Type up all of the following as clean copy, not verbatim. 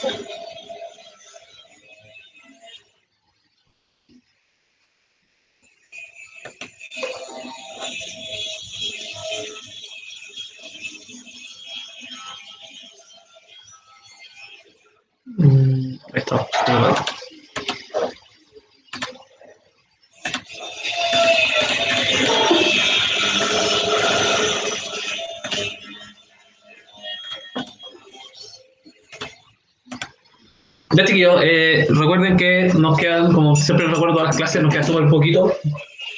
Ahí está. Ya, chiquillos, recuerden que nos quedan, como siempre recuerdo a las clases, nos queda súper poquito,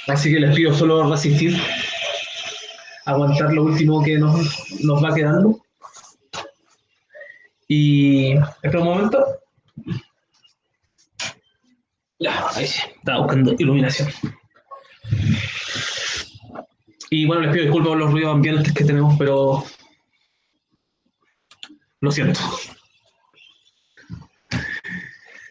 así que les pido solo resistir, aguantar lo último que nos va quedando. Y espera un momento. Ya, ahí sí, estaba buscando iluminación. Y bueno, les pido disculpas por los ruidos ambientes que tenemos, pero lo siento.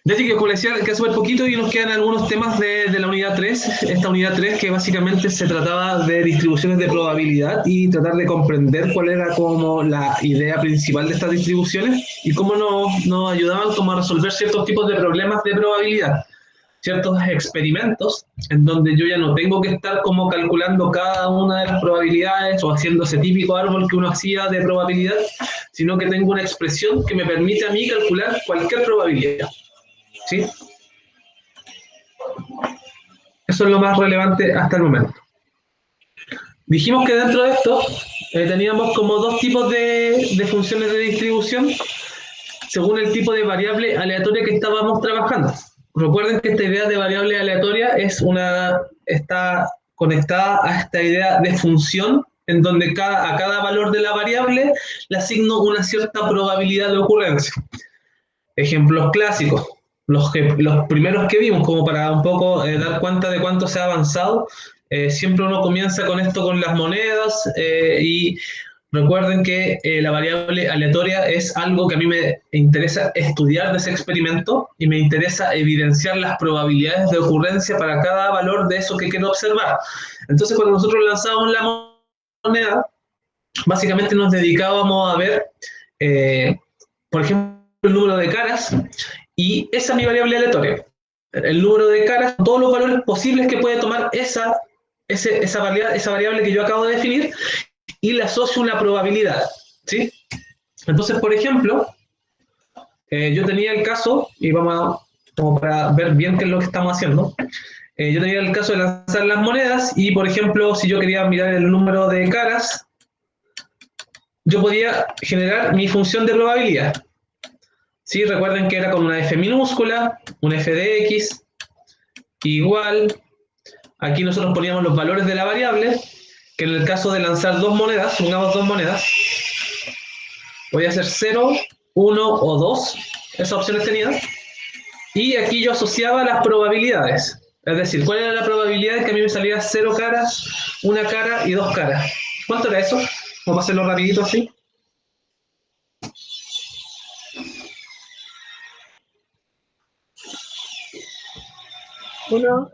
Ya que como les decía, queda súper poquito y nos quedan algunos temas de la unidad 3. Esta unidad 3 que básicamente se trataba de distribuciones de probabilidad y tratar de comprender cuál era como la idea principal de estas distribuciones y cómo nos ayudaban como a resolver ciertos tipos de problemas de probabilidad. Ciertos experimentos en donde yo ya no tengo que estar como calculando cada una de las probabilidades o haciendo ese típico árbol que uno hacía de probabilidad, sino que tengo una expresión que me permite a mí calcular cualquier probabilidad. ¿Sí? Eso es lo más relevante hasta el momento. Dijimos que dentro de esto teníamos como dos tipos de funciones de distribución según el tipo de variable aleatoria que estábamos trabajando. Recuerden que esta idea de variable aleatoria está conectada a esta idea de función en donde a cada valor de la variable le asigno una cierta probabilidad de ocurrencia. Ejemplos clásicos, los primeros que vimos, como para un poco dar cuenta de cuánto se ha avanzado. Siempre uno comienza con esto, con las monedas, y recuerden que la variable aleatoria es algo que a mí me interesa estudiar de ese experimento y me interesa evidenciar las probabilidades de ocurrencia para cada valor de eso que quiero observar. Entonces, cuando nosotros lanzamos la moneda, básicamente nos dedicábamos a ver, por ejemplo, el número de caras, y esa es mi variable aleatoria. El número de caras, todos los valores posibles que puede tomar esa variable que yo acabo de definir, y le asocio una probabilidad, ¿sí? Entonces, por ejemplo, yo tenía el caso, y como para ver bien qué es lo que estamos haciendo, yo tenía el caso de lanzar las monedas, y por ejemplo, si yo quería mirar el número de caras, yo podía generar mi función de probabilidad. ¿Sí? Recuerden que era con una f minúscula, una f de x, igual, aquí nosotros poníamos los valores de la variable, que en el caso de lanzar dos monedas, pongamos dos monedas, podía ser 0, 1 o 2, esas opciones tenía, y aquí yo asociaba las probabilidades, es decir, ¿cuál era la probabilidad de que a mí me saliera 0 caras, 1 cara y 2 caras? ¿Cuánto era eso? Vamos a hacerlo rapidito así. Uno.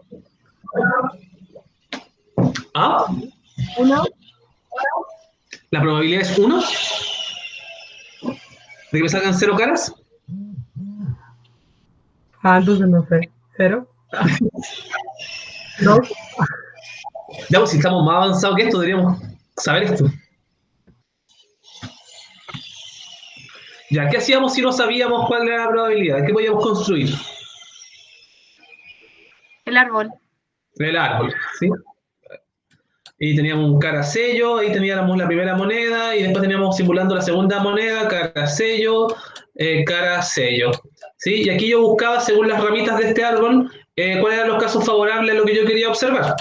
¿Ah? 1. ¿La probabilidad es 1? ¿De que me salgan 0 caras? Entonces no sé. 0. 2. Ya, pues si estamos más avanzados que esto, deberíamos saber esto. Ya, ¿qué hacíamos si no sabíamos cuál era la probabilidad? ¿Qué podíamos construir? El árbol. El árbol, ¿sí? Y teníamos un cara sello, ahí teníamos la primera moneda, y después teníamos simulando la segunda moneda, cara sello, cara sello. ¿Sí? Y aquí yo buscaba, según las ramitas de este árbol, cuáles eran los casos favorables a lo que yo quería observar.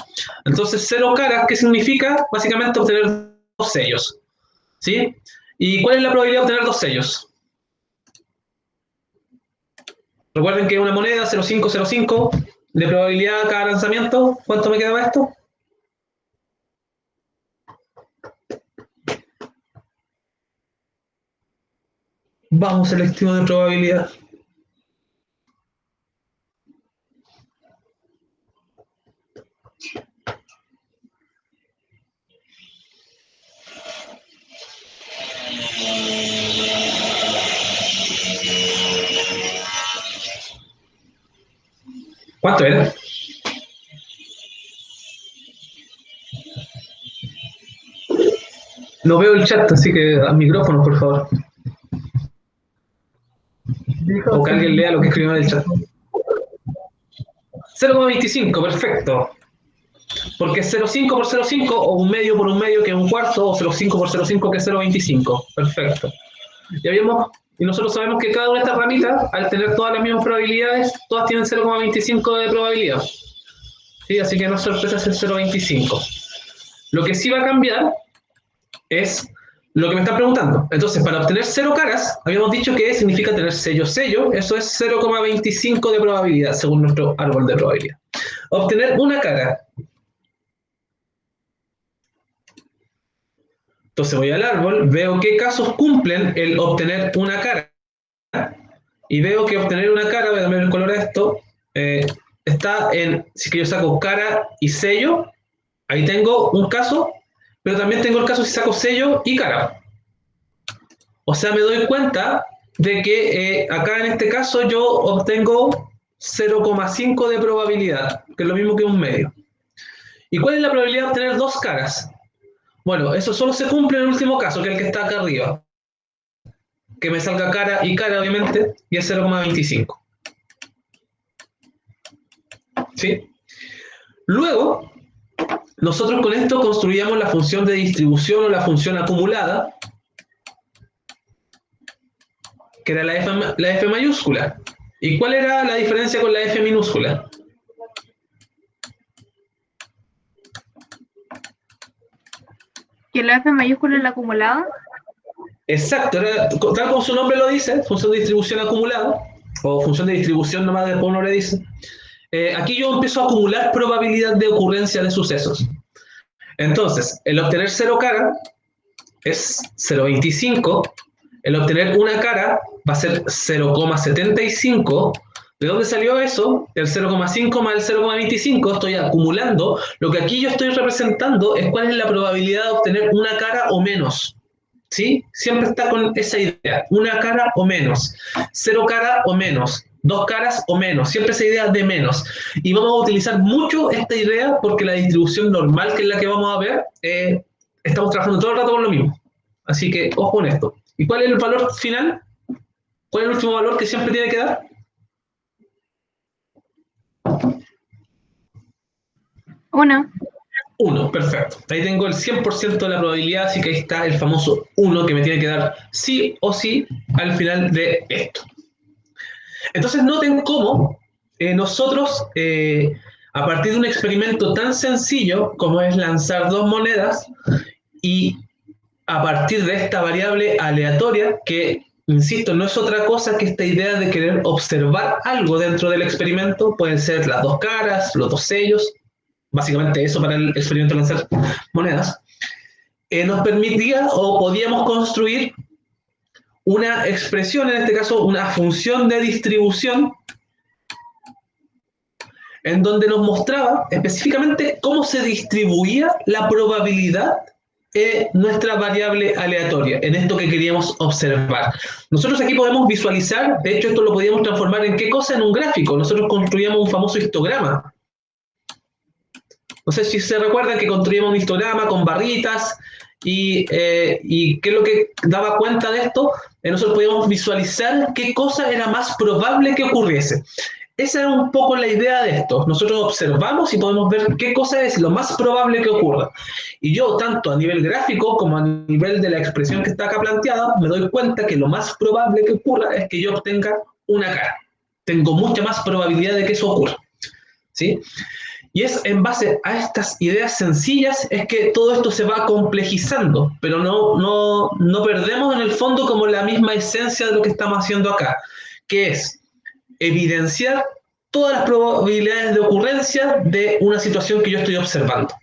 Entonces, 0 caras, ¿qué significa? Básicamente obtener 2 sellos. ¿Sí? ¿Y cuál es la probabilidad de obtener 2 sellos? Recuerden que una moneda 0,505 de probabilidad cada lanzamiento. ¿Cuánto me quedaba esto? Vamos, selectivo de probabilidad. ¿Cuánto era? No veo el chat, así que a micrófono, por favor. Dijo O que alguien lea lo que escribió en el chat. 0,25, perfecto. Porque es 0,5 por 0,5 o un medio por un medio que es un cuarto o 0,5 por 0,5 que es 0,25. Perfecto. Y nosotros sabemos que cada una de estas ramitas, al tener todas las mismas probabilidades, todas tienen 0,25 de probabilidad. ¿Sí? Así que no es sorpresa es el 0,25. Lo que sí va a cambiar es lo que me están preguntando. Entonces, para obtener 0 caras, habíamos dicho que significa tener sello, eso es 0,25 de probabilidad, según nuestro árbol de probabilidad. Obtener una cara. Entonces voy al árbol, veo qué casos cumplen el obtener una cara. Y veo que obtener una cara, voy a cambiar el color a esto, está en, si que yo saco cara y sello, ahí tengo un caso, pero también tengo el caso si saco sello y cara. O sea, me doy cuenta de que acá en este caso yo obtengo 0,5 de probabilidad, que es lo mismo que un medio. ¿Y cuál es la probabilidad de obtener dos caras? Bueno, eso solo se cumple en el último caso, que es el que está acá arriba. Que me salga cara y cara, obviamente, y es 0,25. ¿Sí? Luego, nosotros con esto construíamos la función de distribución o la función acumulada, que era la F mayúscula. ¿Y cuál era la diferencia con la F minúscula? ¿Que la F mayúscula es la acumulada? Exacto, tal como su nombre lo dice, función de distribución acumulada, o función de distribución nomás después uno le dice. Aquí yo empiezo a acumular probabilidad de ocurrencia de sucesos. Entonces, el obtener 0 cara es 0,25, el obtener una cara va a ser 0,75. ¿De dónde salió eso? El 0,5 más el 0,25, estoy acumulando. Lo que aquí yo estoy representando es cuál es la probabilidad de obtener una cara o menos. ¿Sí? Siempre está con esa idea, una cara o menos, 0 cara o menos, 2 caras o menos, siempre esa idea de menos. Y vamos a utilizar mucho esta idea porque la distribución normal, que es la que vamos a ver, estamos trabajando todo el rato con lo mismo. Así que ojo con esto. ¿Y cuál es el valor final? ¿Cuál es el último valor que siempre tiene que dar? 1. 1, perfecto. Ahí tengo el 100% de la probabilidad, así que ahí está el famoso 1 que me tiene que dar sí o sí al final de esto. Entonces noten cómo nosotros, a partir de un experimento tan sencillo como es lanzar dos monedas y a partir de esta variable aleatoria, que, insisto, no es otra cosa que esta idea de querer observar algo dentro del experimento, pueden ser las dos caras, los dos sellos, básicamente eso para el experimento de lanzar monedas, nos permitía o podíamos construir una expresión, en este caso una función de distribución, en donde nos mostraba específicamente cómo se distribuía la probabilidad en nuestra variable aleatoria, en esto que queríamos observar. Nosotros aquí podemos visualizar, de hecho esto lo podíamos transformar en qué cosa, en un gráfico. Nosotros construíamos un famoso histograma. No sé si se recuerdan que construíamos un histograma con barritas y qué es lo que daba cuenta de esto. Nosotros podíamos visualizar qué cosa era más probable que ocurriese. Esa es un poco la idea de esto. Nosotros observamos y podemos ver qué cosa es lo más probable que ocurra. Y yo, tanto a nivel gráfico como a nivel de la expresión que está acá planteada, me doy cuenta que lo más probable que ocurra es que yo obtenga una cara. Tengo mucha más probabilidad de que eso ocurra. ¿Sí? Y es en base a estas ideas sencillas es que todo esto se va complejizando, pero no perdemos en el fondo como la misma esencia de lo que estamos haciendo acá, que es evidenciar todas las probabilidades de ocurrencia de una situación que yo estoy observando.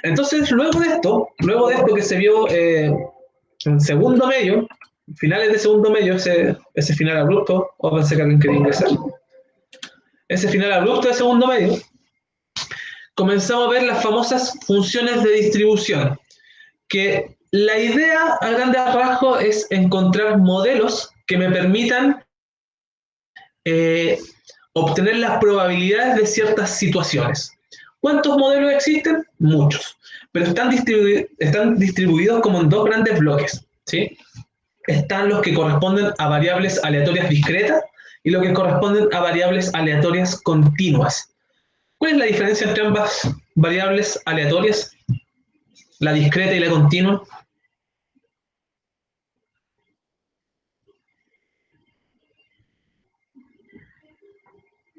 Entonces, luego de esto que se vio en segundo medio, finales de segundo medio, ese final abrupto, o pensé que alguien quería ingresar, ese final abrupto de segundo medio, comenzamos a ver las famosas funciones de distribución, que la idea a grandes rasgos es encontrar modelos que me permitan obtener las probabilidades de ciertas situaciones. ¿Cuántos modelos existen? Muchos, pero están distribuidos como en dos grandes bloques, ¿sí? Están los que corresponden a variables aleatorias discretas y los que corresponden a variables aleatorias continuas. ¿Cuál es la diferencia entre ambas variables aleatorias? La discreta y la continua.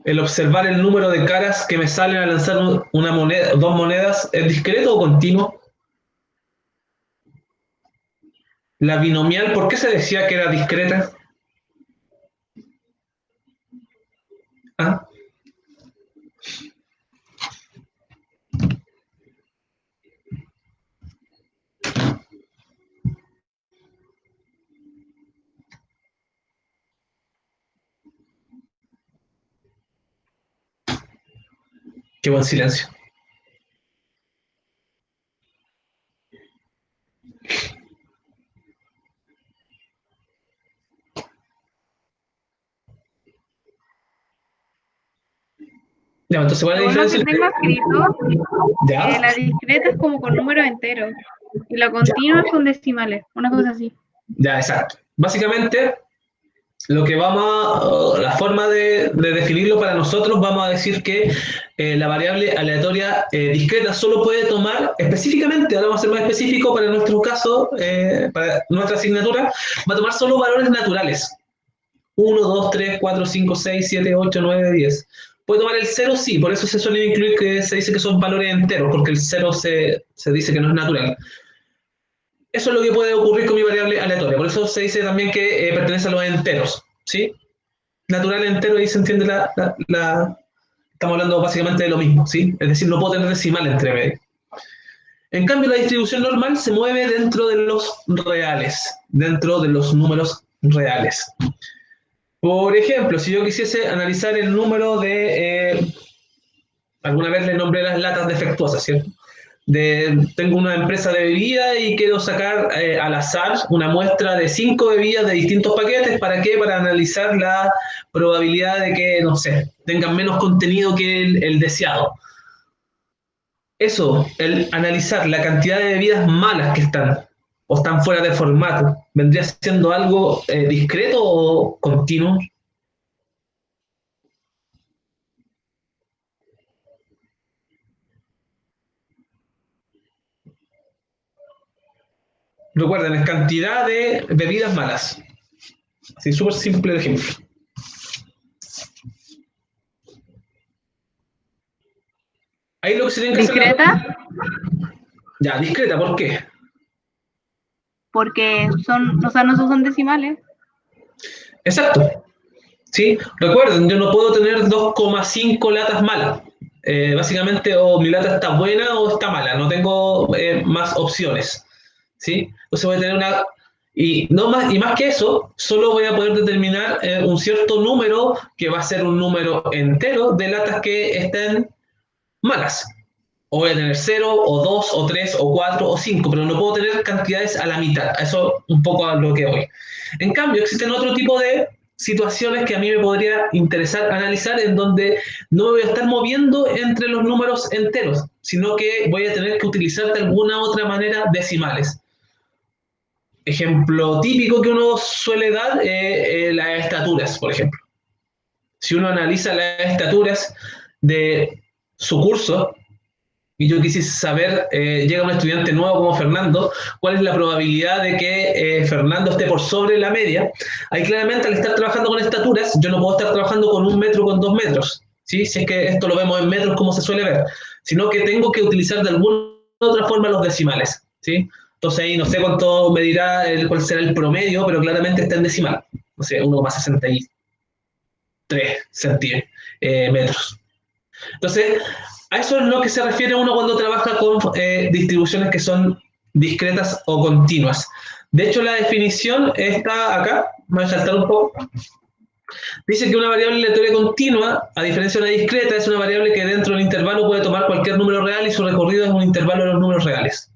¿El observar el número de caras que me salen al lanzar una moneda, dos monedas, es discreto o continuo? La binomial, ¿por qué se decía que era discreta? ¿Ah? Qué buen silencio. Ya, entonces, ¿cuál es la Según lo diferencia que entre...? tengo escrito, Ya, la discreta es como con números enteros y la continua es con decimales, una cosa así. ya, exacto. Básicamente, lo que vamos a, la forma de definirlo para nosotros, vamos a decir que la variable aleatoria discreta solo puede tomar, específicamente, ahora vamos a ser más específico para nuestro caso, para nuestra asignatura, va a tomar solo valores naturales. 1, 2, 3, 4, 5, 6, 7, 8, 9, 10. Puede tomar el 0, sí, por eso se suele incluir que se dice que son valores enteros, porque el 0 se dice que no es natural. Eso es lo que puede ocurrir con mi variable aleatoria, por eso se dice también que pertenece a los enteros, ¿sí? Natural entero, ahí se entiende estamos hablando básicamente de lo mismo, ¿sí? Es decir, no puedo tener decimal entre medio. En cambio, la distribución normal se mueve dentro de los reales, dentro de los números reales. Por ejemplo, si yo quisiese analizar el número de, alguna vez le nombré las latas defectuosas, ¿cierto? Tengo una empresa de bebida y quiero sacar al azar una muestra de 5 bebidas de distintos paquetes. ¿Para qué? Para analizar la probabilidad de que, no sé, tengan menos contenido que el deseado. Eso, el analizar la cantidad de bebidas malas que están o están fuera de formato, ¿vendría siendo algo discreto o continuo? Recuerden, es cantidad de bebidas malas. Así, súper simple el ejemplo. Ahí lo que se tiene que hacer Discreta Ya, discreta, ¿por qué? porque son, o sea, no son decimales. Exacto. ¿Sí? Recuerden, yo no puedo tener 2,5 latas malas. Básicamente, o mi lata está buena o está mala. No tengo más opciones. ¿Sí? Entonces voy a tener una... Y más que eso, solo voy a poder determinar un cierto número, que va a ser un número entero, de latas que estén malas. O voy a tener 0, o 2, o 3, o 4, o 5, pero no puedo tener cantidades a la mitad. Eso un poco a lo que voy. En cambio, existen otro tipo de situaciones que a mí me podría interesar analizar, en donde no me voy a estar moviendo entre los números enteros, sino que voy a tener que utilizar de alguna otra manera decimales. Ejemplo típico que uno suele dar, las estaturas, por ejemplo. Si uno analiza las estaturas de su curso, y yo quisiese saber, llega un estudiante nuevo como Fernando, cuál es la probabilidad de que Fernando esté por sobre la media. Ahí claramente, al estar trabajando con estaturas, yo no puedo estar trabajando con 1 metro, con 2 metros, ¿sí? Si es que esto lo vemos en metros como se suele ver, sino que tengo que utilizar de alguna otra forma los decimales, ¿sí? Entonces ahí no sé cuánto me dirá cuál será el promedio, pero claramente está en decimal, no sé, 1,63 metros. Entonces, a eso es lo que se refiere uno cuando trabaja con distribuciones que son discretas o continuas. De hecho, la definición está acá, voy a saltar un poco. Dice que una variable aleatoria continua, a diferencia de una discreta, es una variable que dentro del intervalo puede tomar cualquier número real y su recorrido es un intervalo de los números reales.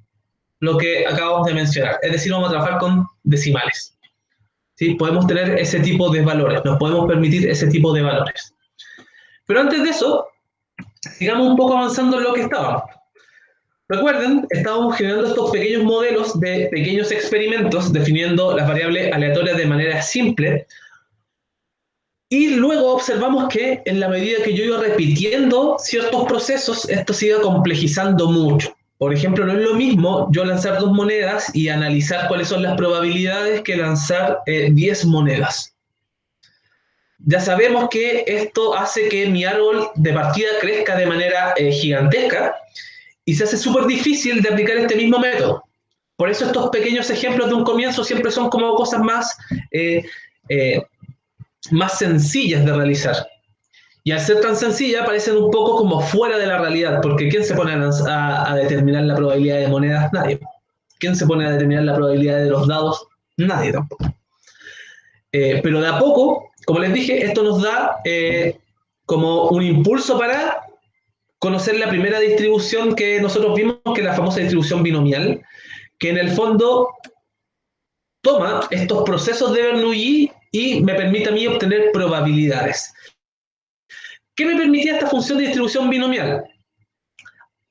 Lo que acabamos de mencionar. Es decir, vamos a trabajar con decimales. ¿Sí? Podemos tener ese tipo de valores, nos podemos permitir ese tipo de valores. Pero antes de eso, sigamos un poco avanzando en lo que estábamos. Recuerden, estábamos generando estos pequeños modelos de pequeños experimentos, definiendo las variables aleatorias de manera simple, y luego observamos que en la medida que yo iba repitiendo ciertos procesos, esto se iba complejizando mucho. Por ejemplo, no es lo mismo yo lanzar 2 monedas y analizar cuáles son las probabilidades que lanzar 10 monedas. Ya sabemos que esto hace que mi árbol de partida crezca de manera gigantesca y se hace súper difícil de aplicar este mismo método. Por eso estos pequeños ejemplos de un comienzo siempre son como cosas más sencillas de realizar. Y al ser tan sencilla parecen un poco como fuera de la realidad, porque ¿quién se pone a determinar la probabilidad de monedas? Nadie. ¿Quién se pone a determinar la probabilidad de los dados? Nadie tampoco. Pero de a poco, como les dije, esto nos da como un impulso para conocer la primera distribución que nosotros vimos, que es la famosa distribución binomial, que en el fondo toma estos procesos de Bernoulli y me permite a mí obtener probabilidades. ¿Qué me permitía esta función de distribución binomial?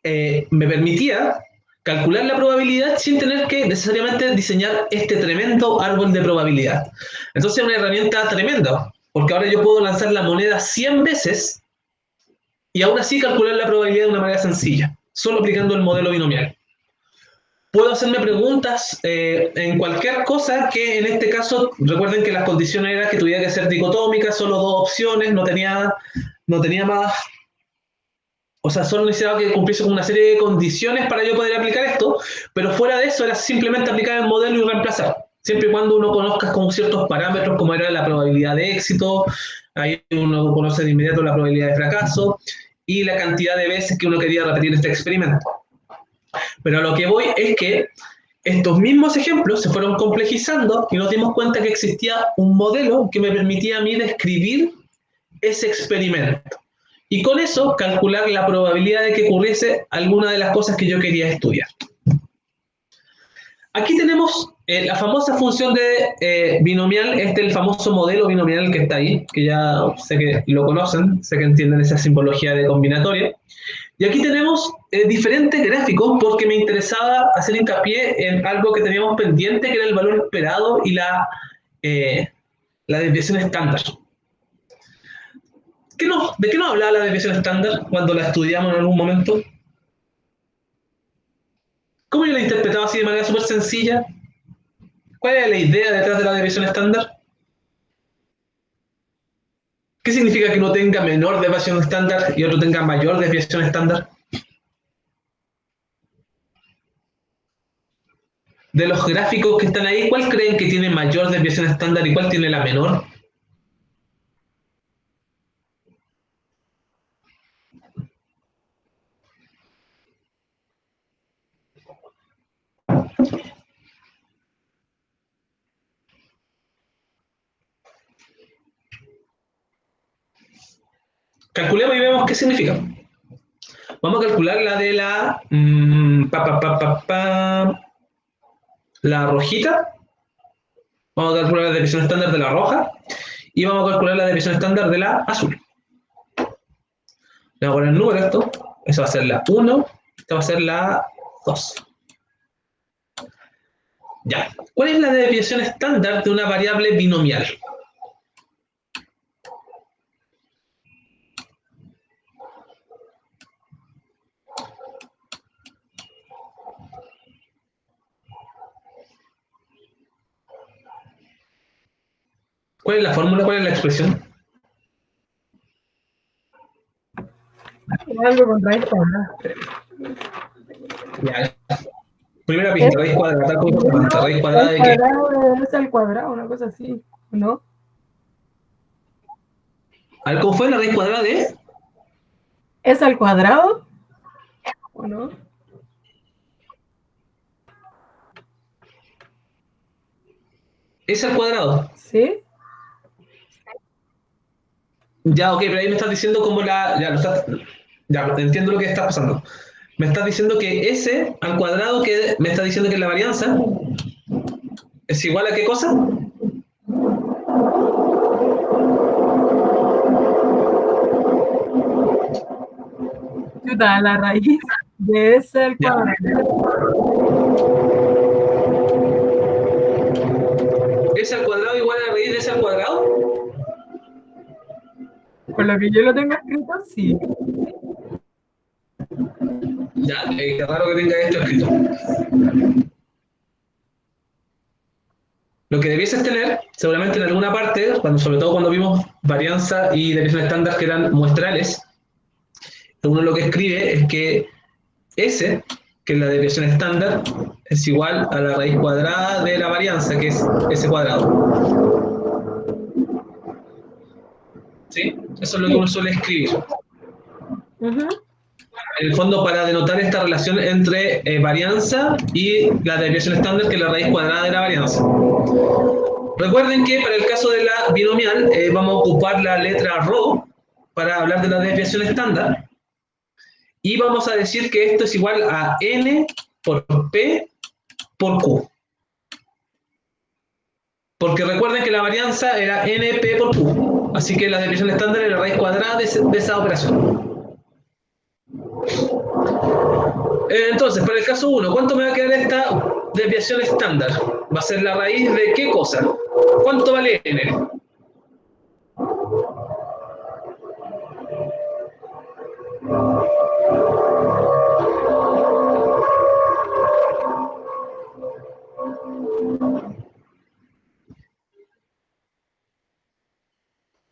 Me permitía calcular la probabilidad sin tener que necesariamente diseñar este tremendo árbol de probabilidad. Entonces es una herramienta tremenda, porque ahora yo puedo lanzar la moneda 100 veces y aún así calcular la probabilidad de una manera sencilla, solo aplicando el modelo binomial. Puedo hacerme preguntas en cualquier cosa que en este caso, recuerden que las condiciones eran que tuviera que ser dicotómica, solo 2 opciones, no tenía más, o sea, solo necesitaba que cumpliese con una serie de condiciones para yo poder aplicar esto, pero fuera de eso era simplemente aplicar el modelo y reemplazar, siempre y cuando uno conozca con ciertos parámetros como era la probabilidad de éxito, ahí uno conoce de inmediato la probabilidad de fracaso y la cantidad de veces que uno quería repetir este experimento. Pero a lo que voy es que estos mismos ejemplos se fueron complejizando y nos dimos cuenta que existía un modelo que me permitía a mí describir ese experimento. Y con eso calcular la probabilidad de que ocurriese alguna de las cosas que yo quería estudiar. Aquí tenemos la famosa función de binomial, el famoso modelo binomial que está ahí, que ya sé que lo conocen, sé que entienden esa simbología de combinatoria. Y aquí tenemos diferentes gráficos porque me interesaba hacer hincapié en algo que teníamos pendiente, que era el valor esperado y la desviación estándar. ¿De qué nos hablaba la desviación estándar cuando la estudiamos en algún momento? ¿Cómo yo la interpretaba así de manera súper sencilla? ¿Cuál era la idea detrás de la desviación estándar? ¿Qué significa que uno tenga menor desviación estándar y otro tenga mayor desviación estándar? De los gráficos que están ahí, ¿cuál creen que tiene mayor desviación estándar y cuál tiene la menor? Calculemos y vemos qué significa. Vamos a calcular la de la rojita. Vamos a calcular la desviación estándar de la roja. Y vamos a calcular la desviación estándar de la azul. Le vamos a poner el número a esto. Esa va a ser la 1. Esta va a ser la 2. Ya. ¿Cuál es la desviación estándar de una variable binomial? ¿Cuál es la fórmula? ¿Cuál es la expresión? Algo con raíz cuadrada. Ya. Primera pista, raíz cuadrada. Tal como raíz cuadrada de qué? Es al cuadrado, una cosa así, ¿no? A ver, ¿cómo fue la raíz cuadrada de? ¿Es al cuadrado o no? Es al cuadrado. ¿Sí? Ya, ok, pero ahí me estás diciendo cómo ya, entiendo lo que está pasando. Me estás diciendo que S al cuadrado, que me estás diciendo que es la varianza, ¿es igual a qué cosa? ¿A Da la raíz de S al Ya. cuadrado. ¿S al cuadrado igual a la raíz de S al cuadrado? Con lo que yo lo tengo escrito, sí. Ya, qué raro que tenga esto escrito. Lo que debieses tener, seguramente en alguna parte, sobre todo cuando vimos varianza y desviación estándar que eran muestrales, uno lo que escribe es que S, que es la desviación estándar, es igual a la raíz cuadrada de la varianza, que es S cuadrado. ¿Sí? Eso es lo que uno suele escribir. Ujú. En el fondo, para denotar esta relación entre varianza y la desviación estándar, que es la raíz cuadrada de la varianza. Recuerden que para el caso de la binomial vamos a ocupar la letra ρ para hablar de la desviación estándar y vamos a decir que esto es igual a n por p por q. Porque recuerden que la varianza era np por q, así que la desviación estándar es la raíz cuadrada de esa operación. Entonces, para el caso 1, ¿cuánto me va a quedar esta desviación estándar? Va a ser la raíz de ¿qué cosa? ¿Cuánto vale n?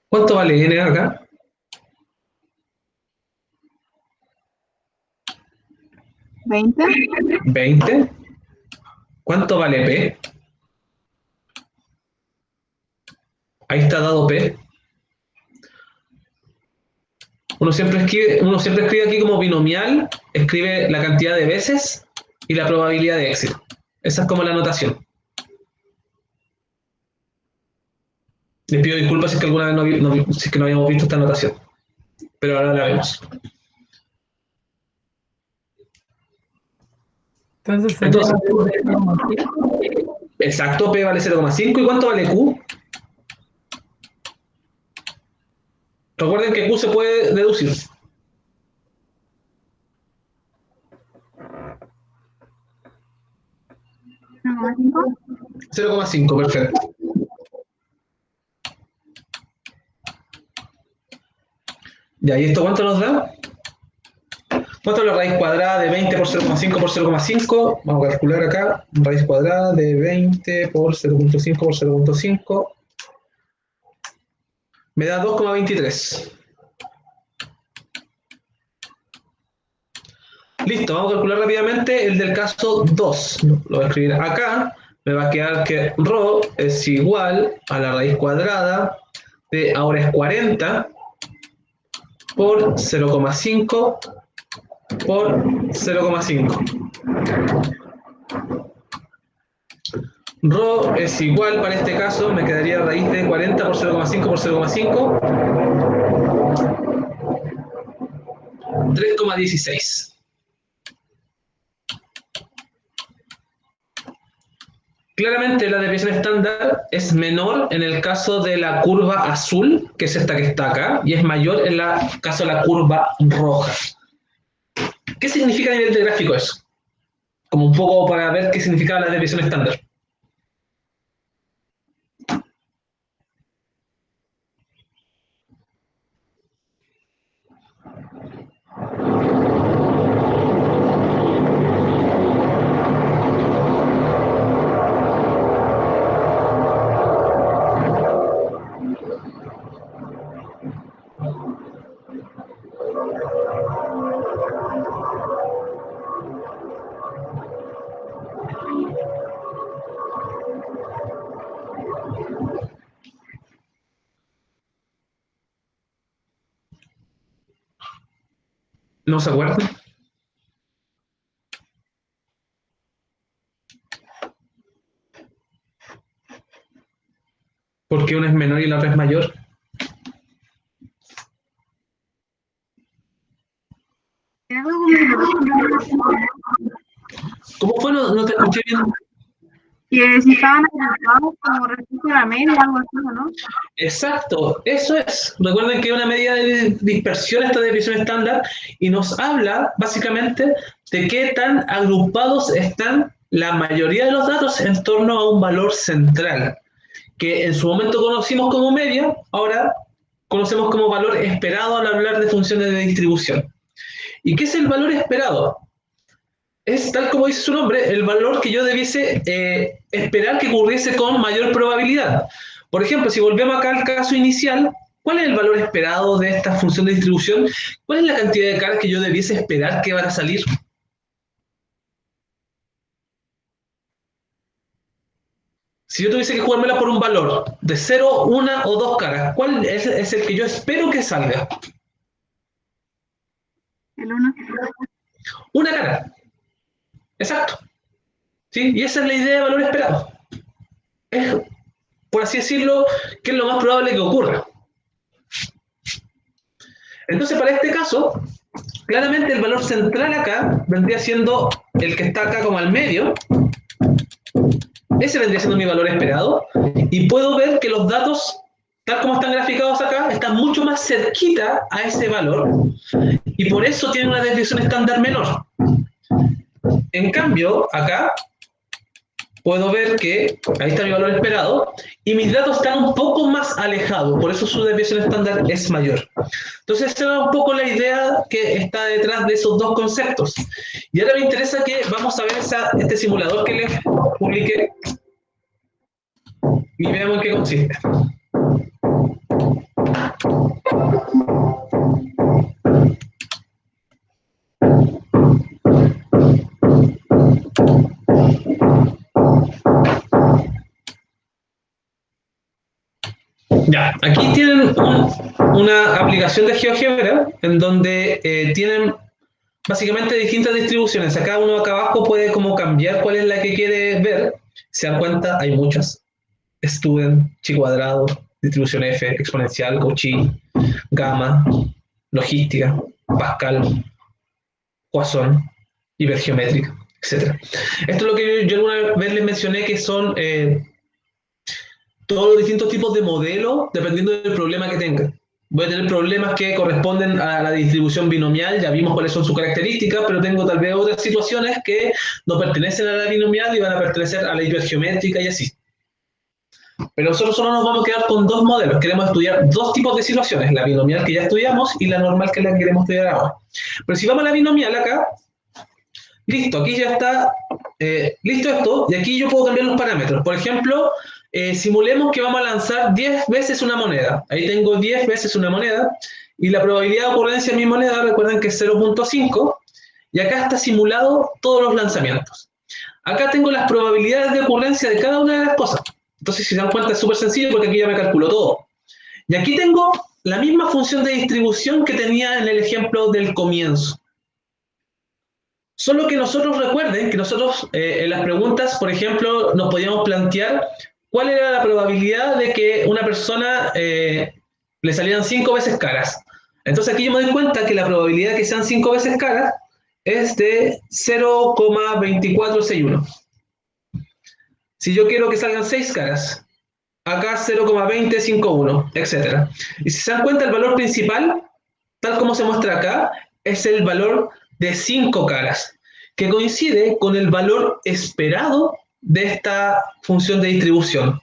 ¿Cuánto vale n acá? 20. 20. ¿Cuánto vale p? Ahí está dado p. Uno siempre escribe aquí como binomial, escribe la cantidad de veces y la probabilidad de éxito. Esa es como la notación. Les pido disculpas si es que alguna vez si es que no habíamos visto esta notación, pero ahora la vemos. Entonces sería Entonces, 0,5. exacto, P vale 0,5. ¿Y cuánto vale Q? Recuerden que Q se puede deducir. 0,5, perfecto. Ya, ¿y esto cuánto nos da? ¿Cuánto es la raíz cuadrada de 20 por 0,5 por 0,5? Vamos a calcular acá. Raíz cuadrada de 20 por 0,5 por 0,5. Me da 2,23. Listo, vamos a calcular rápidamente el del caso 2. Lo voy a escribir acá. Me va a quedar que ρ es igual a la raíz cuadrada de, ahora es 40, por 0,5 por 0,5. Rho es igual, para este caso, me quedaría raíz de 40 por 0,5 por 0,5. 3,16. Claramente la desviación estándar es menor en el caso de la curva azul, que es esta que está acá, y es mayor en el caso de la curva roja. ¿Qué significa a nivel de gráfico eso? Como un poco para ver qué significa la desviación estándar. ¿No se acuerdan? Porque una es menor y la otra es mayor. ¿Cómo fue? No te escuché bien. Que si estaban agrupados como respecto a la media, algo así, ¿no? Exacto, eso es. Recuerden que es una medida de dispersión, esta desviación estándar, y nos habla básicamente de qué tan agrupados están la mayoría de los datos en torno a un valor central, que en su momento conocimos como media, ahora conocemos como valor esperado al hablar de funciones de distribución. ¿Y qué es el valor esperado? Es tal como dice su nombre, el valor que yo debiese esperar que ocurriese con mayor probabilidad. Por ejemplo, si volvemos acá al caso inicial, ¿cuál es el valor esperado de esta función de distribución? ¿Cuál es la cantidad de caras que yo debiese esperar que van a salir? Si yo tuviese que jugármela por un valor de 0, 1 o 2 caras, ¿cuál es el que yo espero que salga? El 1. Una cara. Exacto. ¿Sí? Y esa es la idea de valor esperado. Es, por así decirlo, qué es lo más probable que ocurra. Entonces, para este caso, claramente el valor central acá vendría siendo el que está acá como al medio. Ese vendría siendo mi valor esperado. Y puedo ver que los datos, tal como están graficados acá, están mucho más cerquita a ese valor. Y por eso tienen una desviación estándar menor. En cambio, acá puedo ver que ahí está mi valor esperado y mis datos están un poco más alejados, por eso su desviación estándar es mayor. Entonces, esa es un poco la idea que está detrás de esos dos conceptos. Y ahora me interesa que vamos a ver este simulador que les publiqué y veamos en qué consiste. Ya, aquí tienen una aplicación de GeoGebra en donde tienen básicamente distintas distribuciones. Acá uno acá abajo puede como cambiar cuál es la que quiere ver. Se dan cuenta, hay muchas. Student, chi cuadrado, distribución F, exponencial, Cauchy, gamma, logística, Pascal, Poisson, hipergeométrica, etc. Esto es lo que yo alguna vez les mencioné que son todos los distintos tipos de modelos dependiendo del problema que tengan. Voy a tener problemas que corresponden a la distribución binomial, ya vimos cuáles son sus características, pero tengo tal vez otras situaciones que no pertenecen a la binomial y van a pertenecer a la hipergeométrica y así. Pero nosotros solo nos vamos a quedar con dos modelos. Queremos estudiar dos tipos de situaciones, la binomial que ya estudiamos y la normal que es la que queremos estudiar ahora. Pero si vamos a la binomial acá, listo, aquí ya está listo esto, y aquí yo puedo cambiar los parámetros. Por ejemplo, simulemos que vamos a lanzar 10 veces una moneda. Ahí tengo 10 veces una moneda, y la probabilidad de ocurrencia de mi moneda, recuerden que es 0.5, y acá está simulado todos los lanzamientos. Acá tengo las probabilidades de ocurrencia de cada una de las cosas. Entonces, si se dan cuenta, es súper sencillo porque aquí ya me calculo todo. Y aquí tengo la misma función de distribución que tenía en el ejemplo del comienzo. Solo que nosotros recuerden que nosotros en las preguntas, por ejemplo, nos podíamos plantear cuál era la probabilidad de que una persona le salieran 5 veces caras. Entonces aquí yo me doy cuenta que la probabilidad de que sean 5 veces caras es de 0,2461. Si yo quiero que salgan 6 caras, acá 0,2051, etc. Y si se dan cuenta, el valor principal, tal como se muestra acá, es el valor de 5 caras, que coincide con el valor esperado de esta función de distribución.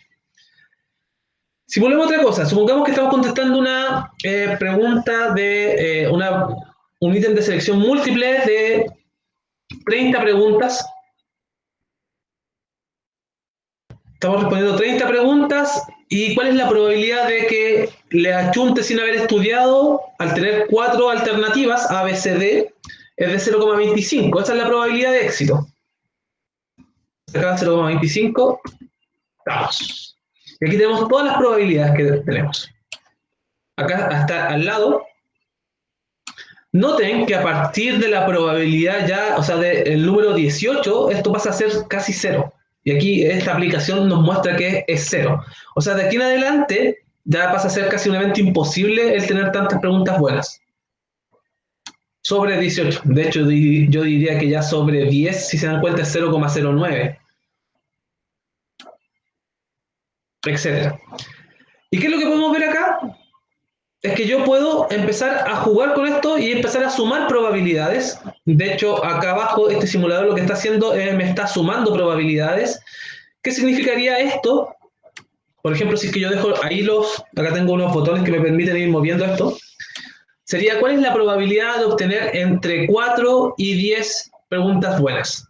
Simulemos otra cosa. Supongamos que estamos contestando una pregunta de un ítem de selección múltiple de 30 preguntas. Estamos respondiendo 30 preguntas y cuál es la probabilidad de que le achunte sin haber estudiado al tener 4 alternativas A, B, C, D es de 0,25. Esa es la probabilidad de éxito. Acá 0,25. Vamos. Y aquí tenemos todas las probabilidades que tenemos. Acá hasta al lado. Noten que a partir de la probabilidad ya, o sea, del número 18, esto pasa a ser casi cero. Y aquí esta aplicación nos muestra que es cero. O sea, de aquí en adelante ya pasa a ser casi un evento imposible el tener tantas preguntas buenas. Sobre 18. De hecho, yo diría que ya sobre 10, si se dan cuenta, es 0,09. etcétera. ¿Y qué es lo que podemos ver acá? Es que yo puedo empezar a jugar con esto y empezar a sumar probabilidades. De hecho, acá abajo este simulador lo que está haciendo es me está sumando probabilidades. ¿Qué significaría esto? Por ejemplo, si es que yo dejo ahí acá tengo unos botones que me permiten ir moviendo esto. Sería, ¿cuál es la probabilidad de obtener entre 4 y 10 preguntas buenas?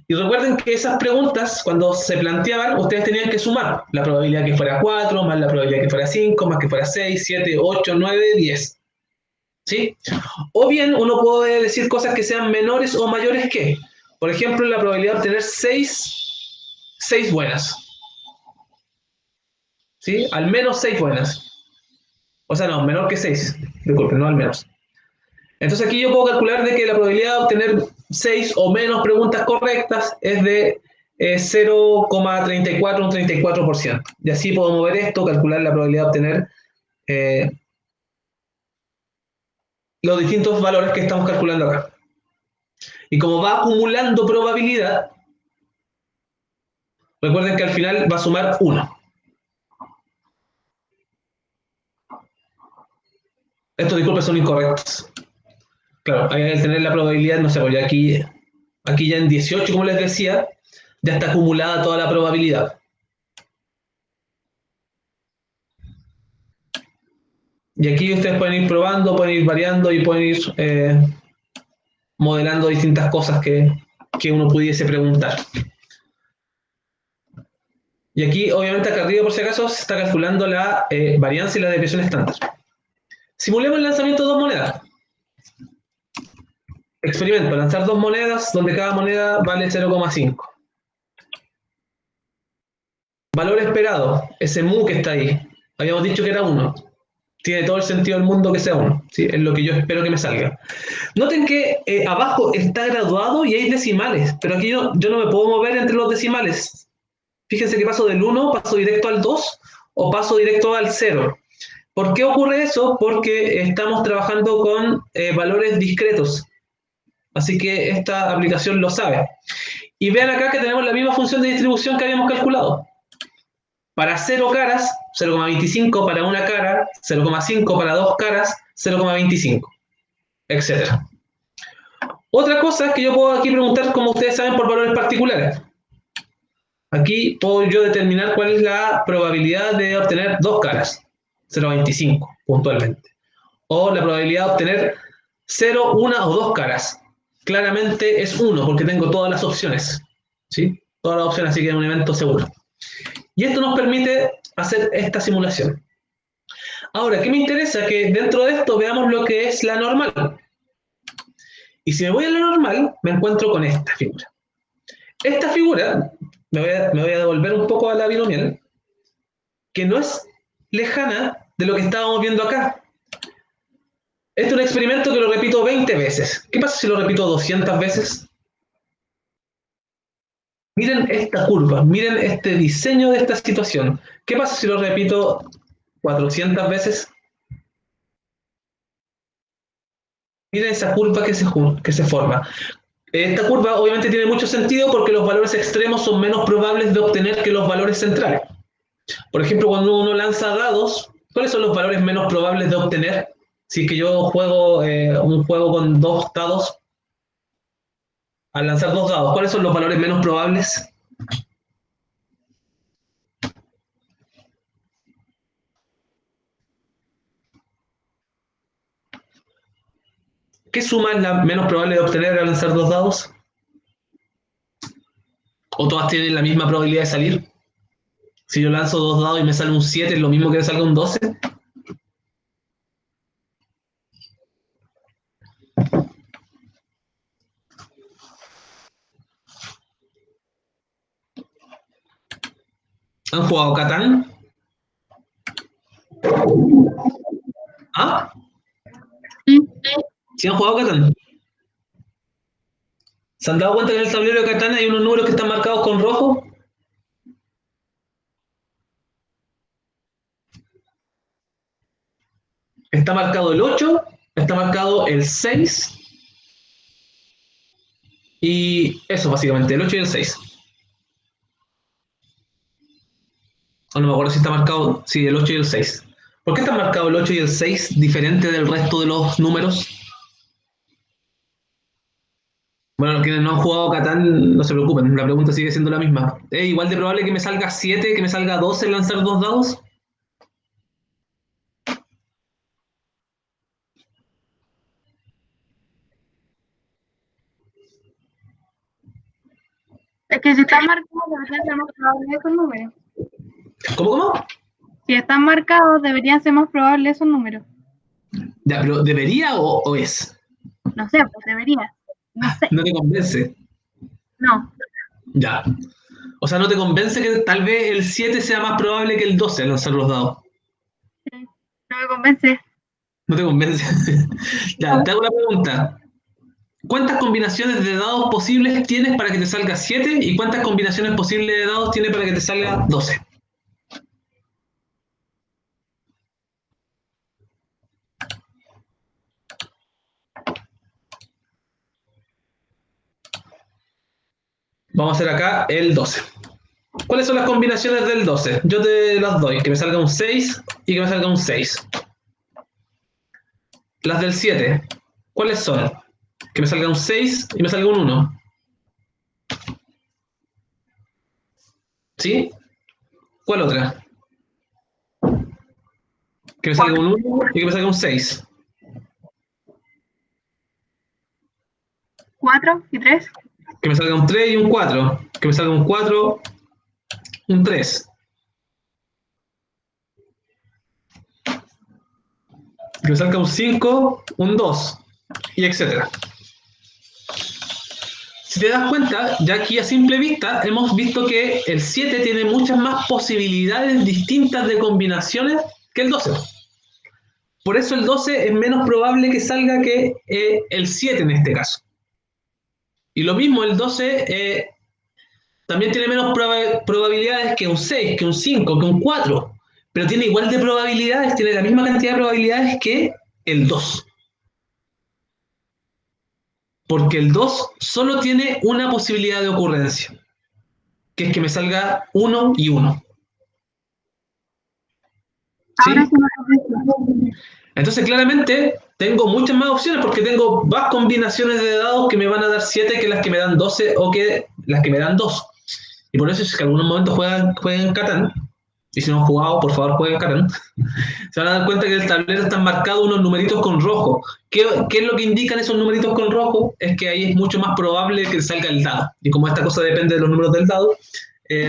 Y recuerden que esas preguntas, cuando se planteaban, ustedes tenían que sumar la probabilidad que fuera 4, más la probabilidad que fuera 5, más que fuera 6, 7, 8, 9, 10. ¿Sí? O bien uno puede decir cosas que sean menores o mayores que. Por ejemplo, la probabilidad de obtener 6 buenas. ¿Sí? Al menos 6 buenas. O sea, no, menor que 6. Disculpen, no al menos. Entonces aquí yo puedo calcular de que la probabilidad de obtener 6 o menos preguntas correctas es de 0,34, un 34%. Y así puedo mover esto, calcular la probabilidad de obtener los distintos valores que estamos calculando acá. Y como va acumulando probabilidad, recuerden que al final va a sumar 1. Estos, disculpen, son incorrectos. Claro, hay que tener la probabilidad, no sé, pues ya aquí ya en 18, como les decía, ya está acumulada toda la probabilidad. Y aquí ustedes pueden ir probando, pueden ir variando y pueden ir modelando distintas cosas que uno pudiese preguntar. Y aquí, obviamente, acá arriba, por si acaso, se está calculando la varianza y la desviación estándar. Simulemos el lanzamiento de 2 monedas. Experimento, lanzar 2 monedas donde cada moneda vale 0,5. Valor esperado, ese mu que está ahí. Habíamos dicho que era 1. Tiene todo el sentido del mundo que sea 1. ¿Sí? Es lo que yo espero que me salga. Noten que abajo está graduado y hay decimales, pero aquí yo no me puedo mover entre los decimales. Fíjense que paso del 1, paso directo al 2 o paso directo al 0. ¿Por qué ocurre eso? Porque estamos trabajando con valores discretos. Así que esta aplicación lo sabe. Y vean acá que tenemos la misma función de distribución que habíamos calculado. Para 0 caras, 0,25 para una cara, 0,5 para 2 caras, 0,25, etc. Otra cosa es que yo puedo aquí preguntar, como ustedes saben, por valores particulares. Aquí puedo yo determinar cuál es la probabilidad de obtener 2 caras, 0,25 puntualmente. O la probabilidad de obtener 0, 1 o 2 caras. Claramente es 1 porque tengo todas las opciones. ¿Sí? Todas las opciones, así que es un evento seguro. Y esto nos permite hacer esta simulación. Ahora, ¿qué me interesa? Que dentro de esto veamos lo que es la normal. Y si me voy a la normal, me encuentro con esta figura. Esta figura, me voy a devolver un poco a la binomial, que no es lejana de lo que estábamos viendo acá. Este es un experimento que lo repito 20 veces. ¿Qué pasa si lo repito 200 veces? Miren esta curva, miren este diseño de esta situación. ¿Qué pasa si lo repito 400 veces? Miren esa curva que se forma. Esta curva obviamente tiene mucho sentido porque los valores extremos son menos probables de obtener que los valores centrales. Por ejemplo, cuando uno lanza dados, ¿cuáles son los valores menos probables de obtener? Si es que yo juego un juego con 2 dados, al lanzar 2 dados, ¿cuáles son los valores menos probables? ¿Qué suma es la menos probable de obtener al lanzar 2 dados? ¿O todas tienen la misma probabilidad de salir? Si yo lanzo 2 dados y me sale un 7, ¿es lo mismo que me salga un 12? ¿Han jugado Catán? ¿Ah? ¿Sí han jugado Catán? ¿Se han dado cuenta que en el tablero de Catán hay unos números que están marcados con rojo? Está marcado el 8, está marcado el 6 y eso básicamente, el 8 y el 6. O no me acuerdo si está marcado, sí, el 8 y el 6. ¿Por qué están marcados el 8 y el 6 diferente del resto de los números? Bueno, los quienes no han jugado Catán, no se preocupen, la pregunta sigue siendo la misma. ¿Es igual de probable que me salga 7 que me salga 12 en lanzar dos dados? Es que si están marcados, deberían ser más probables esos números. ¿Cómo? Si están marcados, deberían ser más probables esos números. Ya, pero ¿debería o es? No sé, pues debería. No sé. No te convence. No. Ya. O sea, ¿no te convence que tal vez el 7 sea más probable que el 12 al lanzar los dados? Sí, no me convence. ¿No te convence? Ya, te hago una pregunta. ¿Cuántas combinaciones de dados posibles tienes para que te salga 7 y cuántas combinaciones posibles de dados tienes para que te salga 12? Vamos a hacer acá el 12. ¿Cuáles son las combinaciones del 12? Yo te las doy, que me salga un 6 y que me salga un 6. Las del 7, ¿cuáles son? Que me salga un 6 y me salga un 1. ¿Sí? ¿Cuál otra? Que me salga un 1 y que me salga un 6. 4 y 3. Que me salga un 3 y un 4. Que me salga un 4, un 3. Que me salga un 5, un 2. Y etcétera. Si te das cuenta, ya aquí a simple vista hemos visto que el 7 tiene muchas más posibilidades distintas de combinaciones que el 12. Por eso el 12 es menos probable que salga que el 7 en este caso. Y lo mismo, el 12 también tiene menos probabilidades que un 6, que un 5, que un 4. Pero tiene igual de probabilidades, tiene la misma cantidad de probabilidades que el 2. Porque el 2 solo tiene una posibilidad de ocurrencia, que es que me salga 1 y 1. Ahora ¿Sí? sí me convence. Entonces, claramente, tengo muchas más opciones porque tengo más combinaciones de dados que me van a dar 7 que las que me dan 12 o que las que me dan 2. Y por eso, si es que en algunos momentos juegan Catán, y si no han jugado, por favor, jueguen Catán, se van a dar cuenta que en el tablero están marcados unos numeritos con rojo. ¿Qué es lo que indican esos numeritos con rojo? Es que ahí es mucho más probable que salga el dado. Y como esta cosa depende de los números del dado,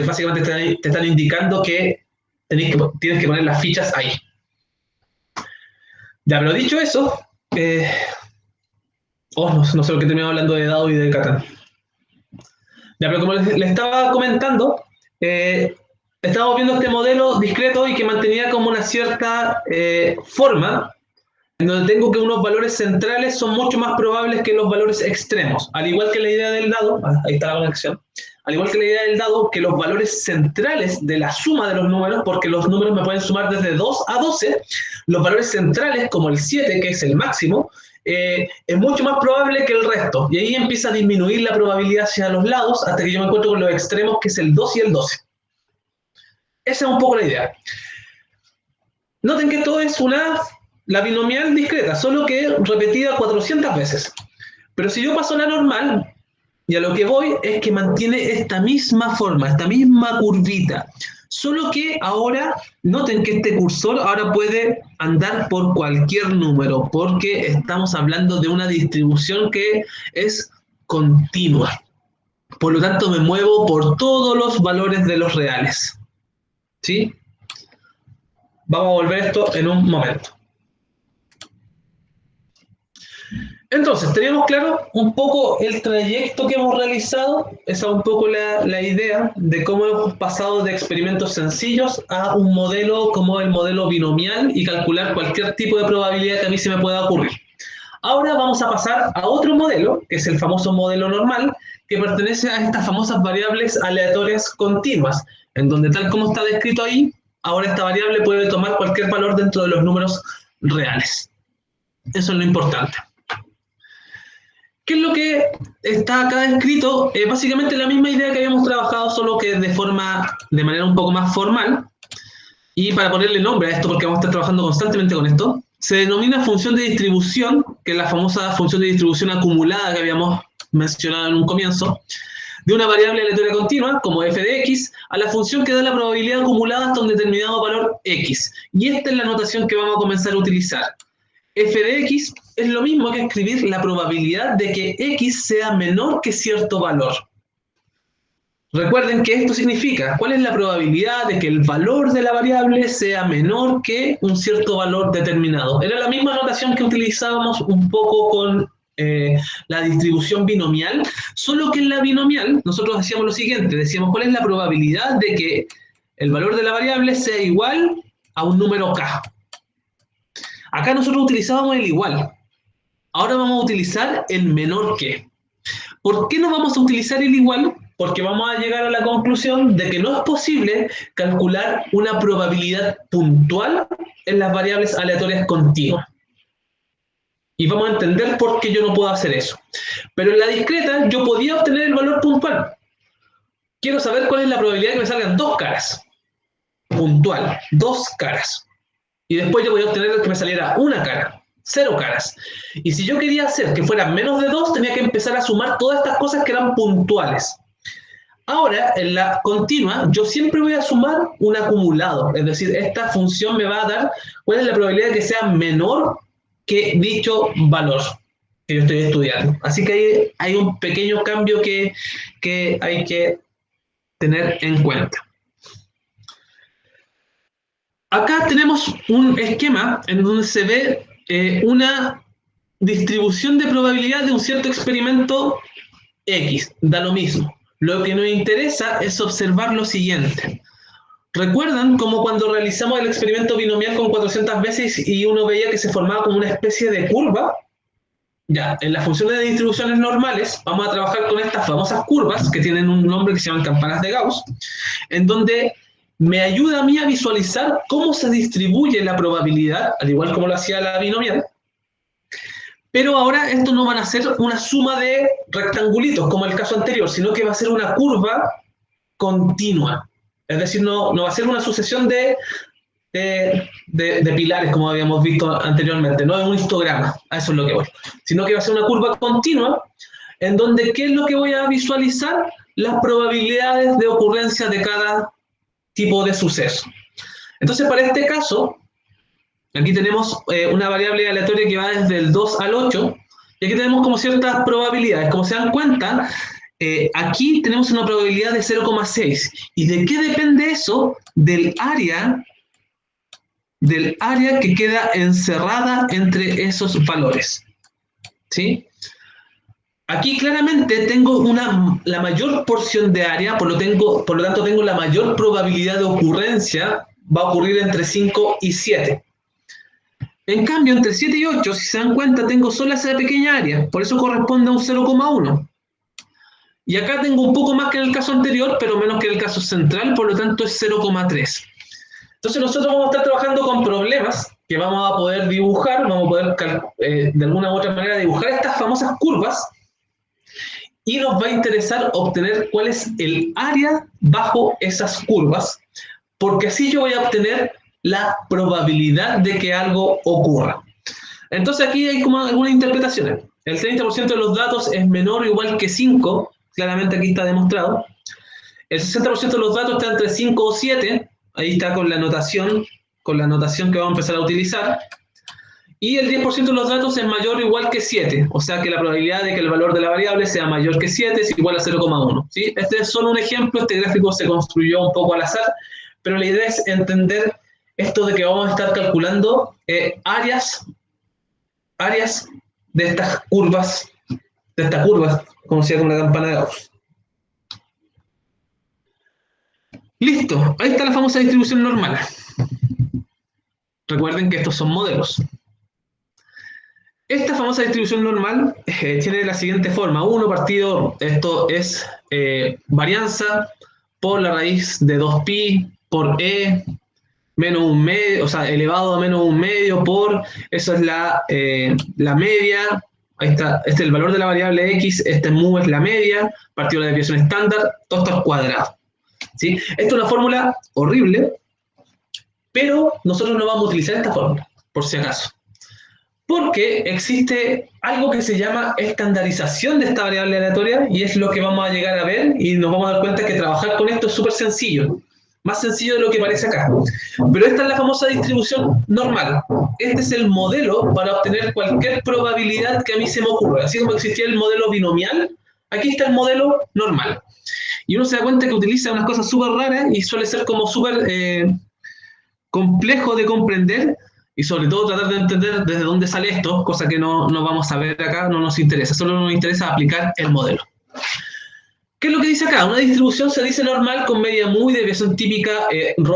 básicamente te están indicando que tienes que poner las fichas ahí. Ya, pero dicho eso, no sé por qué terminamos hablando de dado y de Catán. Ya, pero como les estaba comentando, estábamos viendo este modelo discreto y que mantenía como una cierta forma, en donde tengo que unos valores centrales son mucho más probables que los valores extremos. Al igual que la idea del dado, ahí está la conexión, al igual que la idea del dado, que los valores centrales de la suma de los números, porque los números me pueden sumar desde 2 a 12, los valores centrales, como el 7, que es el máximo, es mucho más probable que el resto. Y ahí empieza a disminuir la probabilidad hacia los lados hasta que yo me encuentro con los extremos, que es el 2 y el 12. Esa es un poco la idea. Noten que esto es la binomial discreta, solo que repetida 400 veces. Pero si yo paso la normal, y a lo que voy es que mantiene esta misma forma, esta misma curvita. Solo que ahora, noten que este cursor ahora puede andar por cualquier número, porque estamos hablando de una distribución que es continua. Por lo tanto, me muevo por todos los valores de los reales. ¿Sí? Vamos a volver a esto en un momento. Entonces, teníamos claro un poco el trayecto que hemos realizado, esa es un poco la idea de cómo hemos pasado de experimentos sencillos a un modelo como el modelo binomial y calcular cualquier tipo de probabilidad que a mí se me pueda ocurrir. Ahora vamos a pasar a otro modelo, que es el famoso modelo normal, que pertenece a estas famosas variables aleatorias continuas, en donde tal como está descrito ahí, ahora esta variable puede tomar cualquier valor dentro de los números reales. Eso es lo importante. ¿Qué es lo que está acá escrito? Básicamente la misma idea que habíamos trabajado, solo que de manera un poco más formal. y para ponerle nombre a esto, porque vamos a estar trabajando constantemente con esto, se denomina función de distribución, que es la famosa función de distribución acumulada que habíamos mencionado en un comienzo, de una variable aleatoria continua, como f de x, a la función que da la probabilidad acumulada hasta un determinado valor x. Y esta es la notación que vamos a comenzar a utilizar. F de x es lo mismo que escribir la probabilidad de que x sea menor que cierto valor. Recuerden que esto significa cuál es la probabilidad de que el valor de la variable sea menor que un cierto valor determinado. Era la misma notación que utilizábamos un poco con la distribución binomial, solo que en la binomial nosotros hacíamos lo siguiente, decíamos cuál es la probabilidad de que el valor de la variable sea igual a un número k. Acá nosotros utilizábamos el igual. Ahora vamos a utilizar el menor que. ¿Por qué no vamos a utilizar el igual? Porque vamos a llegar a la conclusión de que no es posible calcular una probabilidad puntual en las variables aleatorias continuas. Y vamos a entender por qué yo no puedo hacer eso. Pero en la discreta yo podía obtener el valor puntual. Quiero saber cuál es la probabilidad de que me salgan 2 caras. Puntual, 2 caras. Y después yo voy a obtener que me saliera 1 cara. 0 caras. Y si yo quería hacer que fuera menos de 2, tenía que empezar a sumar todas estas cosas que eran puntuales. Ahora, en la continua, yo siempre voy a sumar un acumulado. Es decir, esta función me va a dar cuál es la probabilidad de que sea menor que dicho valor que yo estoy estudiando. Así que hay un pequeño cambio que hay que tener en cuenta. Acá tenemos un esquema en donde se ve una distribución de probabilidad de un cierto experimento X, da lo mismo. Lo que nos interesa es observar lo siguiente. ¿Recuerdan cómo cuando realizamos el experimento binomial con 400 veces y uno veía que se formaba como una especie de curva? Ya, en las funciones de distribuciones normales vamos a trabajar con estas famosas curvas que tienen un nombre que se llaman campanas de Gauss, en donde me ayuda a mí a visualizar cómo se distribuye la probabilidad, al igual como lo hacía la binomial. Pero ahora esto no van a ser una suma de rectangulitos, como el caso anterior, sino que va a ser una curva continua. Es decir, no va a ser una sucesión de pilares, como habíamos visto anteriormente, no es un histograma, a eso es lo que voy. Sino que va a ser una curva continua, en donde, ¿qué es lo que voy a visualizar? Las probabilidades de ocurrencia de cada tipo de suceso. Entonces, para este caso, aquí tenemos una variable aleatoria que va desde el 2 al 8, y aquí tenemos como ciertas probabilidades. Como se dan cuenta, aquí tenemos una probabilidad de 0,6. ¿Y de qué depende eso? Del área que queda encerrada entre esos valores. ¿Sí? Aquí claramente tengo la mayor porción de área, por lo tanto tengo la mayor probabilidad de ocurrencia, va a ocurrir entre 5 y 7. En cambio, entre 7 y 8, si se dan cuenta, tengo solo esa pequeña área, por eso corresponde a un 0,1. Y acá tengo un poco más que en el caso anterior, pero menos que en el caso central, por lo tanto es 0,3. Entonces nosotros vamos a estar trabajando con problemas que vamos a poder dibujar, vamos a poder de alguna u otra manera dibujar estas famosas curvas, y nos va a interesar obtener cuál es el área bajo esas curvas, porque así yo voy a obtener la probabilidad de que algo ocurra. Entonces aquí hay como algunas interpretaciones. El 30% de los datos es menor o igual que 5, claramente aquí está demostrado. El 60% de los datos está entre 5 o 7, ahí está con la notación que vamos a empezar a utilizar. Y el 10% de los datos es mayor o igual que 7, o sea que la probabilidad de que el valor de la variable sea mayor que 7 es igual a 0,1. ¿Sí? Este es solo un ejemplo, este gráfico se construyó un poco al azar, pero la idea es entender esto de que vamos a estar calculando áreas de estas curvas, como se llama una campana de Gauss. Listo, ahí está la famosa distribución normal. Recuerden que estos son modelos. Esta famosa distribución normal tiene la siguiente forma. 1 partido, esto es varianza por la raíz de 2pi por e menos un medio, o sea, elevado a menos un medio por, eso es la media, ahí está, este es el valor de la variable x, este mu es la media, partido de la desviación estándar, todo esto es cuadrado. ¿Sí? Esta es una fórmula horrible, Pero nosotros no vamos a utilizar esta fórmula, por si acaso. Porque existe algo que se llama estandarización de esta variable aleatoria y es lo que vamos a llegar a ver y nos vamos a dar cuenta que trabajar con esto es súper sencillo. Más sencillo de lo que parece acá. Pero esta es la famosa distribución normal. Este es el modelo para obtener cualquier probabilidad que a mí se me ocurra. Así como existía el modelo binomial, aquí está el modelo normal. Y uno se da cuenta que utiliza unas cosas súper raras y suele ser como súper complejo de comprender y sobre todo tratar de entender desde dónde sale esto, cosa que no vamos a ver acá, no nos interesa. Solo nos interesa aplicar el modelo. ¿Qué es lo que dice acá? Una distribución se dice normal con media muy, desviación típica ρ,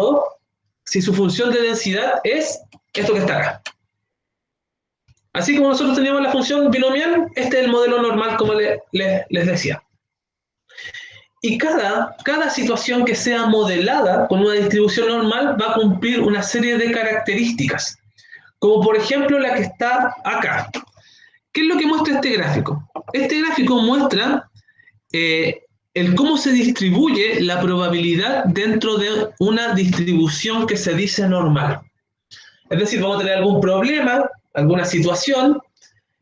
si su función de densidad es esto que está acá. Así como nosotros teníamos la función binomial, este es el modelo normal, como les decía. Y cada situación que sea modelada con una distribución normal va a cumplir una serie de características, como por ejemplo la que está acá. ¿Qué es lo que muestra este gráfico? Este gráfico muestra el cómo se distribuye la probabilidad dentro de una distribución que se dice normal. Es decir, vamos a tener algún problema, alguna situación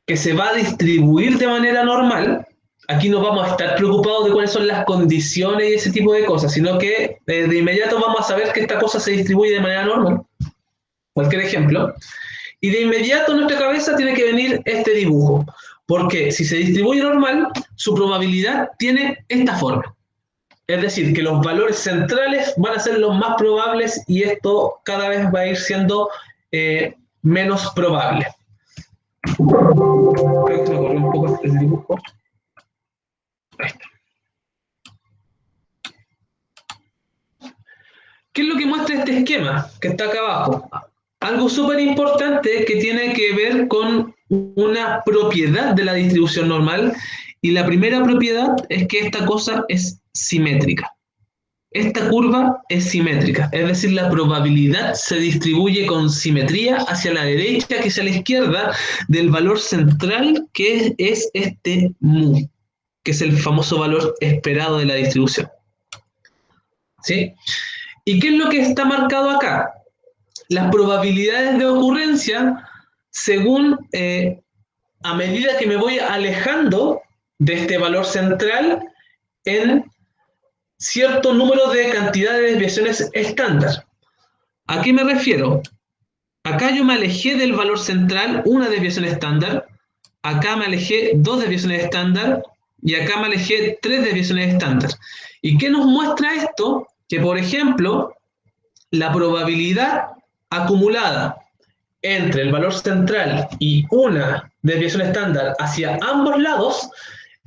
que se va a distribuir de manera normal. Aquí no vamos a estar preocupados de cuáles son las condiciones y ese tipo de cosas, sino que de inmediato vamos a saber que esta cosa se distribuye de manera normal. Cualquier ejemplo. Y de inmediato en nuestra cabeza tiene que venir este dibujo. Porque si se distribuye normal, su probabilidad tiene esta forma. Es decir, que los valores centrales van a ser los más probables y esto cada vez va a ir siendo menos probable. Creo que se me corrió un poco el dibujo. Ahí está. ¿Qué es lo que muestra este esquema que está acá abajo? Algo súper importante que tiene que ver con una propiedad de la distribución normal, y la primera propiedad es que esta cosa es simétrica. Esta curva es simétrica, es decir, la probabilidad se distribuye con simetría hacia la derecha que hacia la izquierda del valor central, que es este mu, que es el famoso valor esperado de la distribución. ¿Sí? ¿Y qué es lo que está marcado acá? Las probabilidades de ocurrencia según a medida que me voy alejando de este valor central en cierto número de cantidad de desviaciones estándar. ¿A qué me refiero? Acá yo me alejé del valor central, una desviación estándar, acá me alejé 2 desviaciones estándar y acá me alejé 3 desviaciones estándar. ¿Y qué nos muestra esto? Que, por ejemplo, la probabilidad acumulada entre el valor central y una desviación estándar hacia ambos lados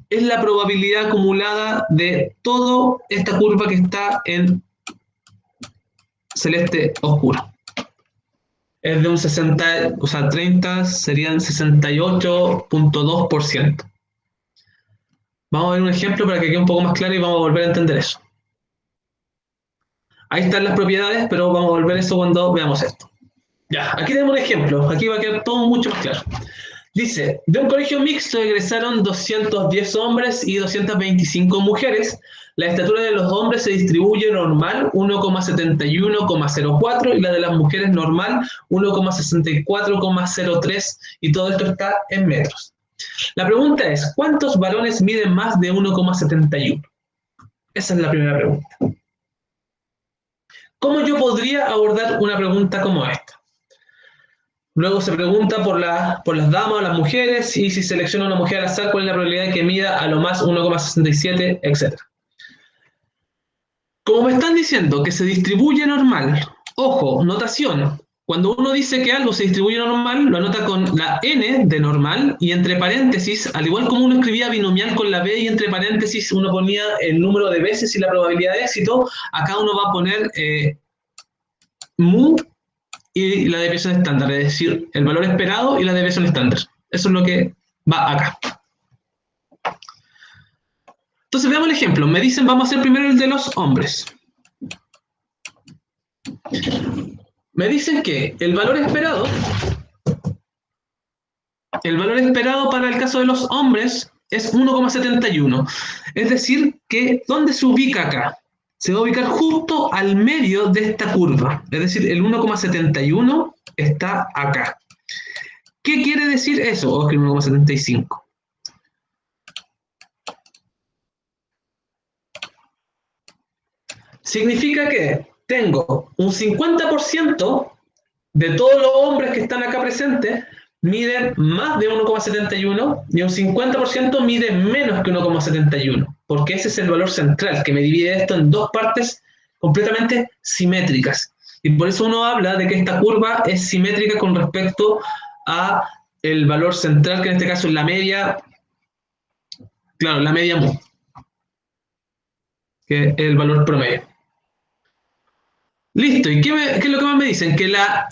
es la probabilidad acumulada de toda esta curva que está en celeste oscuro. Es de un 60, o sea, 30 serían 68.2%. Vamos a ver un ejemplo para que quede un poco más claro y vamos a volver a entender eso. Ahí están las propiedades, pero vamos a volver a eso cuando veamos esto. Ya, aquí tenemos un ejemplo. Aquí va a quedar todo mucho más claro. Dice, de un colegio mixto egresaron 210 hombres y 225 mujeres. La estatura de los hombres se distribuye normal 1,71,04 y la de las mujeres normal 1,64,03 y todo esto está en metros. La pregunta es, ¿cuántos varones miden más de 1,71? Esa es la primera pregunta. ¿Cómo yo podría abordar una pregunta como esta? Luego se pregunta por las damas o las mujeres, y si selecciona una mujer al azar, ¿cuál es la probabilidad de que mida a lo más 1,67, etcétera? Como me están diciendo que se distribuye normal, ojo, notación, cuando uno dice que algo se distribuye normal, lo anota con la n de normal, y entre paréntesis, al igual como uno escribía binomial con la b, y entre paréntesis uno ponía el número de veces y la probabilidad de éxito, acá uno va a poner mu, y la desviación estándar, es decir, el valor esperado y la desviación estándar. Eso es lo que va acá. Entonces veamos el ejemplo. Me dicen, vamos a hacer primero el de los hombres. Me dicen que el valor esperado para el caso de los hombres es 1,71. Es decir, que ¿dónde se ubica acá? se va a ubicar justo al medio de esta curva. Es decir, el 1,71 está acá. ¿Qué quiere decir eso? O es que el 1,75. Significa que tengo un 50% de todos los hombres que están acá presentes miden más de 1,71 y un 50% miden menos que 1,71, porque ese es el valor central que me divide esto en dos partes completamente simétricas. Y por eso uno habla de que esta curva es simétrica con respecto a el valor central, que en este caso es la media, claro, la media mu, que es el valor promedio. Listo, ¿y qué es lo que más me dicen? Que la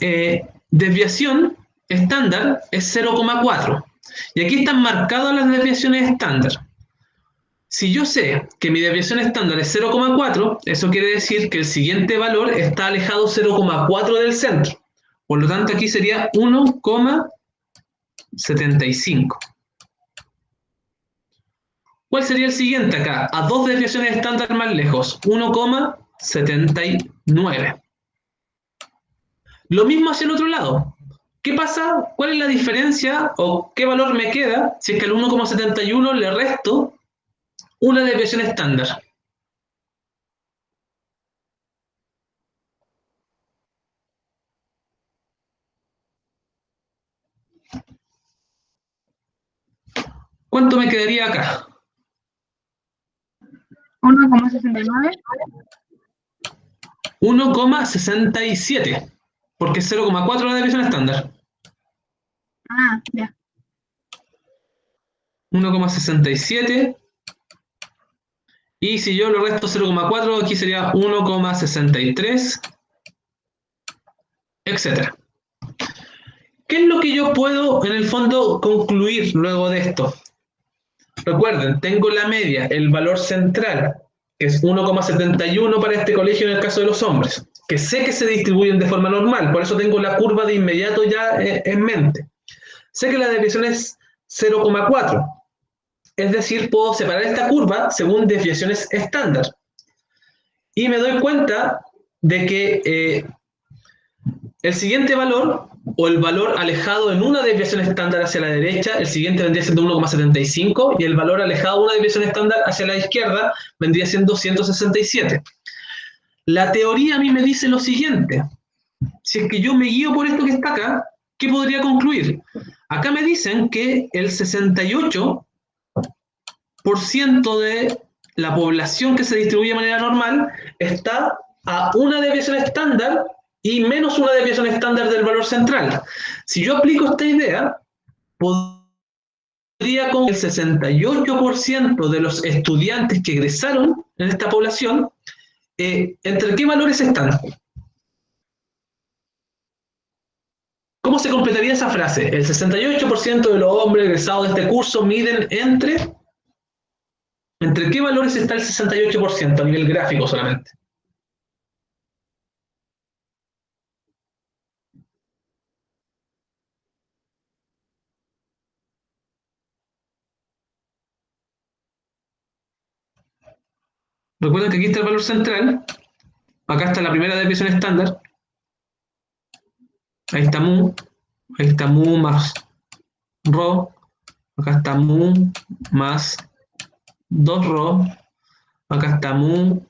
desviación estándar es 0,4. Y aquí están marcadas las desviaciones estándar. Si yo sé que mi desviación estándar es 0,4, eso quiere decir que el siguiente valor está alejado 0,4 del centro. Por lo tanto, aquí sería 1,75. ¿Cuál sería el siguiente acá? A dos desviaciones estándar más lejos, 1,79. Lo mismo hacia el otro lado. ¿Qué pasa? ¿Cuál es la diferencia o qué valor me queda si es que al 1,71 le resto una desviación estándar? ¿Cuánto me quedaría acá? 1,69. 1,67. Porque es 0,4 la desviación estándar. Ah, ya. 1,67. Y si yo lo resto 0,4, aquí sería 1,63, etc. ¿Qué es lo que yo puedo, en el fondo, concluir luego de esto? Recuerden, tengo la media, el valor central, que es 1,71 para este colegio en el caso de los hombres, que sé que se distribuyen de forma normal, por eso tengo la curva de inmediato ya en mente. Sé que la desviación es 0,4. Es decir, puedo separar esta curva según desviaciones estándar. Y me doy cuenta de que el siguiente valor, o el valor alejado en una desviación estándar hacia la derecha, el siguiente vendría siendo 1,75, y el valor alejado en una desviación estándar hacia la izquierda vendría siendo 167. La teoría a mí me dice lo siguiente. Si es que yo me guío por esto que está acá, ¿qué podría concluir? Acá me dicen que el 68% de la población que se distribuye de manera normal está a una desviación estándar y menos una desviación estándar del valor central. Si yo aplico esta idea, podría con el 68% de los estudiantes que egresaron en esta población, ¿entre qué valores están? ¿Cómo se completaría esa frase? El 68% de los hombres egresados de este curso miden ¿entre qué valores está el 68% a nivel gráfico solamente? Recuerden que aquí está el valor central, acá está la primera desviación estándar, ahí está mu más rho, acá está mu más 2 rho, acá está mu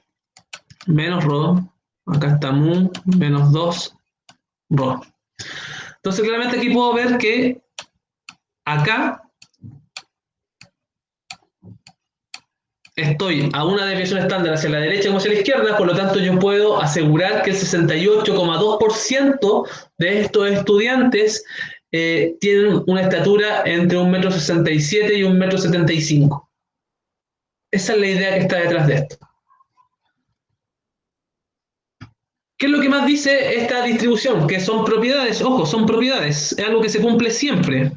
menos rho, acá está mu menos 2 rho. Entonces claramente aquí puedo ver que acá estoy a una desviación estándar hacia la derecha como hacia la izquierda, por lo tanto yo puedo asegurar que el 68,2% de estos estudiantes tienen una estatura entre 1,67 m y 1,75 m. Esa es la idea que está detrás de esto. ¿Qué es lo que más dice esta distribución? Que son propiedades, ojo, son propiedades, es algo que se cumple siempre.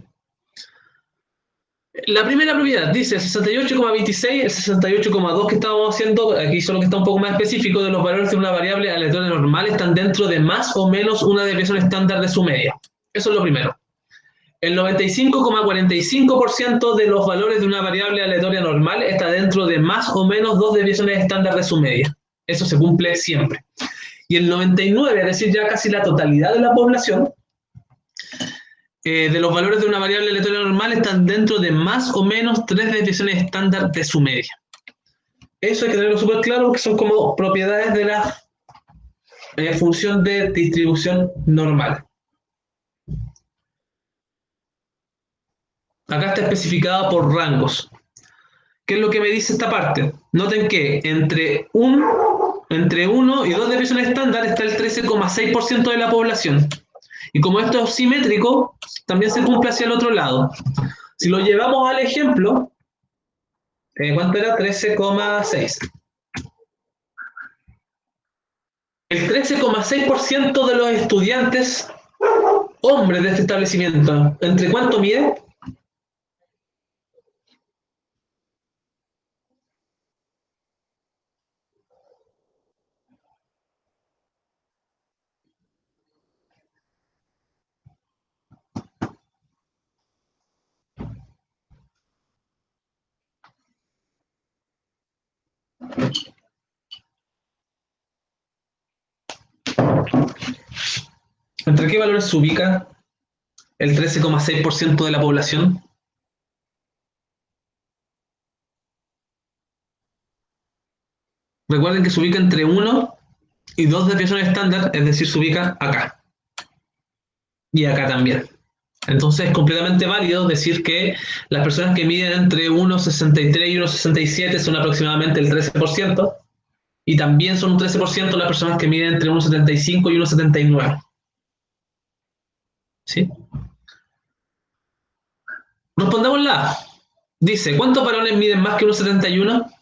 La primera propiedad dice el 68,26, el 68,2 que estábamos haciendo, aquí solo que está un poco más específico, de los valores de una variable aleatoria normal están dentro de más o menos una desviación estándar de su media. Eso es lo primero. El 95,45% de los valores de una variable aleatoria normal está dentro de más o menos dos desviaciones estándar de su media. Eso se cumple siempre. Y el 99, es decir, ya casi la totalidad de la población, de los valores de una variable aleatoria normal están dentro de más o menos 3 desviaciones estándar de su media. Eso hay que tenerlo súper claro porque son como propiedades de la función de distribución normal. Acá está especificada por rangos. ¿Qué es lo que me dice esta parte? Noten que entre 1 y 2 desviaciones estándar está el 13,6% de la población. Y como esto es simétrico, también se cumple hacia el otro lado. Si lo llevamos al ejemplo, ¿cuánto era? 13,6. El 13,6% de los estudiantes hombres de este establecimiento, ¿entre cuánto mide? ¿Entre qué valores se ubica el 13,6% de la población? Recuerden que se ubica entre 1 y 2 desviaciones estándar, es decir, se ubica acá. Y acá también. Entonces es completamente válido decir que las personas que miden entre 1,63 y 1,67 son aproximadamente el 13%, y también son un 13% las personas que miden entre 1,75 y 1,79. ¿Sí? Respondámosla. Dice, ¿cuántos varones miden más que 1,71?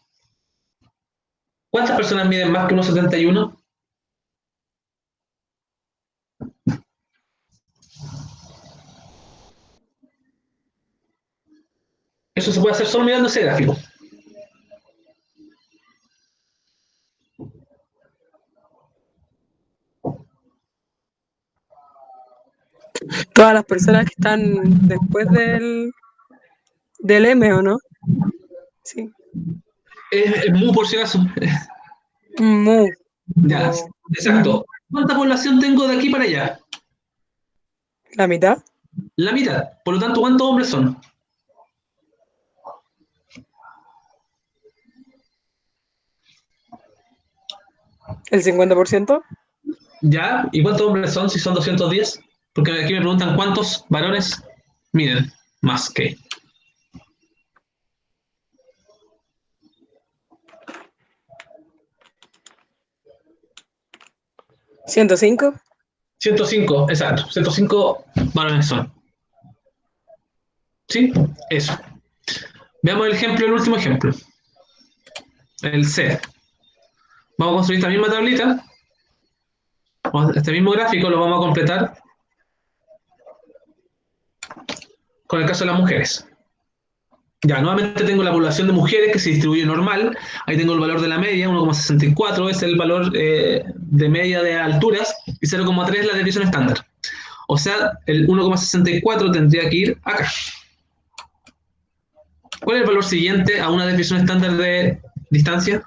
¿Cuántas personas miden más que 1,71? Eso se puede hacer solo mirando ese gráfico. Todas las personas que están después del M, ¿o no? Sí. Es muy por si acaso. Mu. Ya, exacto. ¿Cuánta población tengo de aquí para allá? ¿La mitad? La mitad. Por lo tanto, ¿cuántos hombres son? ¿El 50%? ¿Ya? ¿Y cuántos hombres son si son 210? Porque aquí me preguntan cuántos varones miden más que. ¿105? 105, exacto. 105 varones son. ¿Sí? Eso. Veamos el ejemplo, el último ejemplo. El C. Vamos a construir esta misma tablita. Este mismo gráfico lo vamos a completar con el caso de las mujeres. Ya, nuevamente tengo la población de mujeres que se distribuye normal. Ahí tengo el valor de la media, 1,64 es el valor de media de alturas y 0,3 es la desviación estándar. O sea, el 1,64 tendría que ir acá. ¿Cuál es el valor siguiente a una desviación estándar de distancia?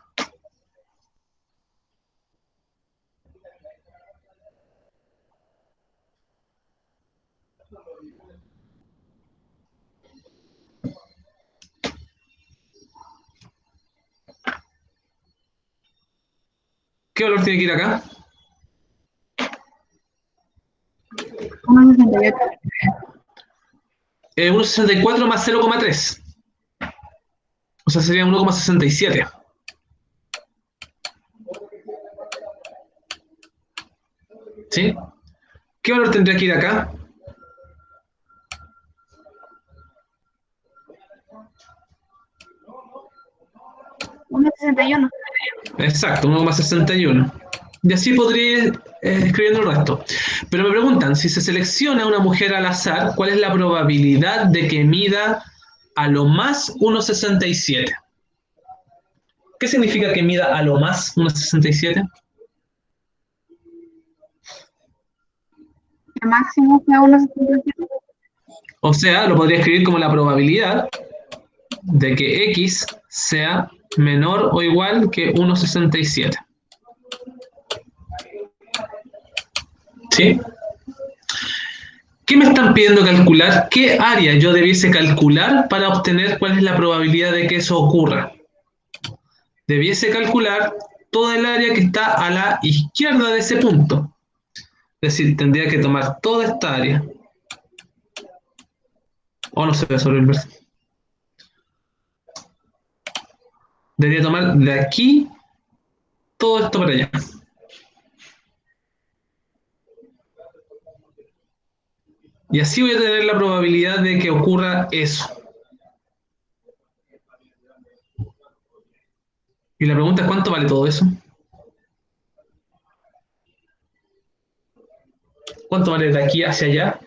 ¿Qué valor tiene que ir acá? 1,68. 1,64 más 0,3. O sea, sería 1,67. ¿Sí? ¿Qué valor tendría que ir acá? 1,61. Exacto, 1,61. Y así podría ir escribiendo el resto. Pero me preguntan, si se selecciona una mujer al azar, ¿cuál es la probabilidad de que mida a lo más 1,67? ¿Qué significa que mida a lo más 1,67? El máximo sea 1,67. O sea, lo podría escribir como la probabilidad de que X sea menor o igual que 1,67. ¿Sí? ¿Qué me están pidiendo calcular? ¿Qué área yo debiese calcular para obtener cuál es la probabilidad de que eso ocurra? Debiese calcular toda el área que está a la izquierda de ese punto. Es decir, tendría que tomar toda esta área. O no se ve sobre el verso. Debería tomar de aquí todo esto para allá. Y así voy a tener la probabilidad de que ocurra eso. Y la pregunta es, ¿cuánto vale todo eso? ¿Cuánto vale de aquí hacia allá?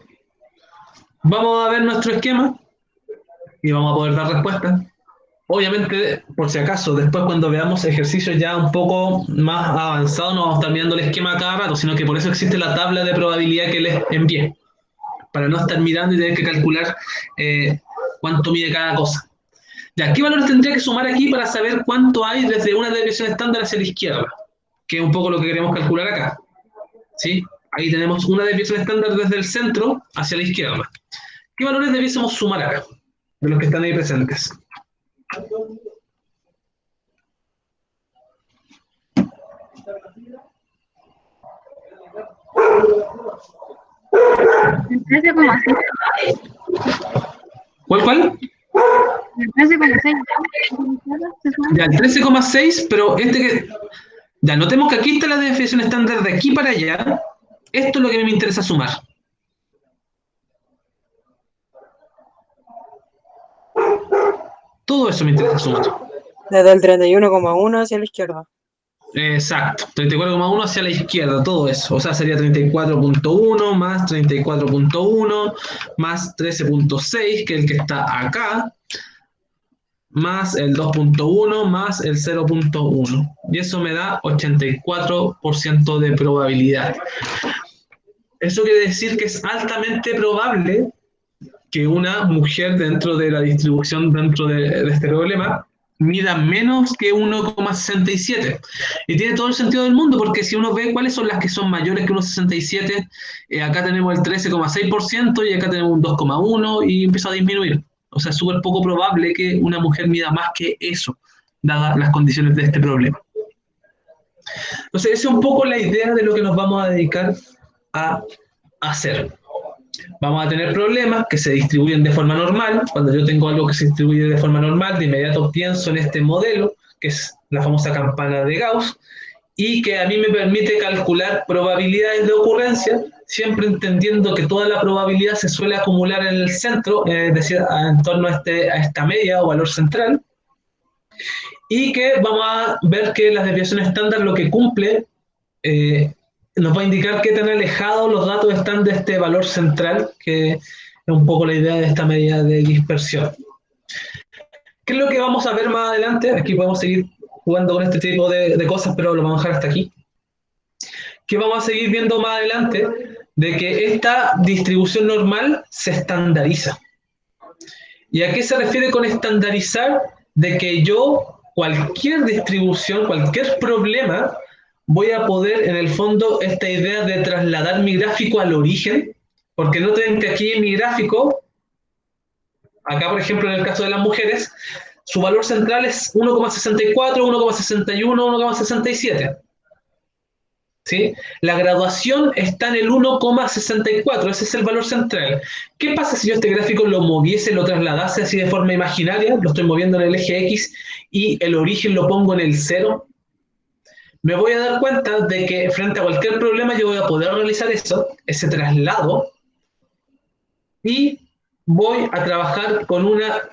Vamos a ver nuestro esquema y vamos a poder dar respuesta. Obviamente, por si acaso, después cuando veamos ejercicios ya un poco más avanzados, no vamos a estar mirando el esquema cada rato, sino que por eso existe la tabla de probabilidad que les envié, para no estar mirando y tener que calcular cuánto mide cada cosa. Ya, ¿qué valores tendría que sumar aquí para saber cuánto hay desde una desviación estándar hacia la izquierda? Que es un poco lo que queremos calcular acá. ¿Sí? Ahí tenemos una desviación estándar desde el centro hacia la izquierda. ¿Qué valores debiésemos sumar acá? De los que están ahí presentes. El 13,6. ¿Cuál? El 13,6. Ya, el 13,6, pero ya, notemos que aquí está la desviación estándar de aquí para allá. Esto es lo que a mí me interesa sumar. Todo eso me interesa sumar. Desde el 31,1 hacia la izquierda. Exacto, 34,1 hacia la izquierda, todo eso. O sea, sería 34,1 más 34,1 más 13,6, que es el que está acá, más el 2,1 más el 0,1. Y eso me da 84% de probabilidad. Eso quiere decir que es altamente probable que una mujer dentro de la distribución, dentro de este problema, mida menos que 1,67. Y tiene todo el sentido del mundo, porque si uno ve cuáles son las que son mayores que 1,67, acá tenemos el 13,6% y acá tenemos un 2,1% y empieza a disminuir. O sea, es súper poco probable que una mujer mida más que eso, dadas las condiciones de este problema. Entonces, esa es un poco la idea de lo que nos vamos a dedicar a hacer. Vamos a tener problemas que se distribuyen de forma normal. Cuando yo tengo algo que se distribuye de forma normal, de inmediato pienso en este modelo, que es la famosa campana de Gauss, y que a mí me permite calcular probabilidades de ocurrencia, siempre entendiendo que toda la probabilidad se suele acumular en el centro, es decir, en torno a esta media o valor central, y que vamos a ver que la desviación estándar lo que cumple nos va a indicar qué tan alejados los datos están de este valor central, que es un poco la idea de esta medida de dispersión. ¿Qué es lo que vamos a ver más adelante? Aquí podemos seguir jugando con este tipo de cosas, pero lo vamos a dejar hasta aquí. ¿Qué vamos a seguir viendo más adelante? De que esta distribución normal se estandariza. ¿Y a qué se refiere con estandarizar? De que yo, cualquier distribución, cualquier problema, voy a poder, en el fondo, esta idea de trasladar mi gráfico al origen, porque noten que aquí en mi gráfico, acá por ejemplo en el caso de las mujeres, su valor central es 1,64, 1,61, 1,67. ¿Sí? La graduación está en el 1,64, ese es el valor central. ¿Qué pasa si yo este gráfico lo moviese, lo trasladase así de forma imaginaria? Lo estoy moviendo en el eje X y el origen lo pongo en el 0. Me voy a dar cuenta de que frente a cualquier problema yo voy a poder realizar eso, ese traslado, y voy a trabajar con una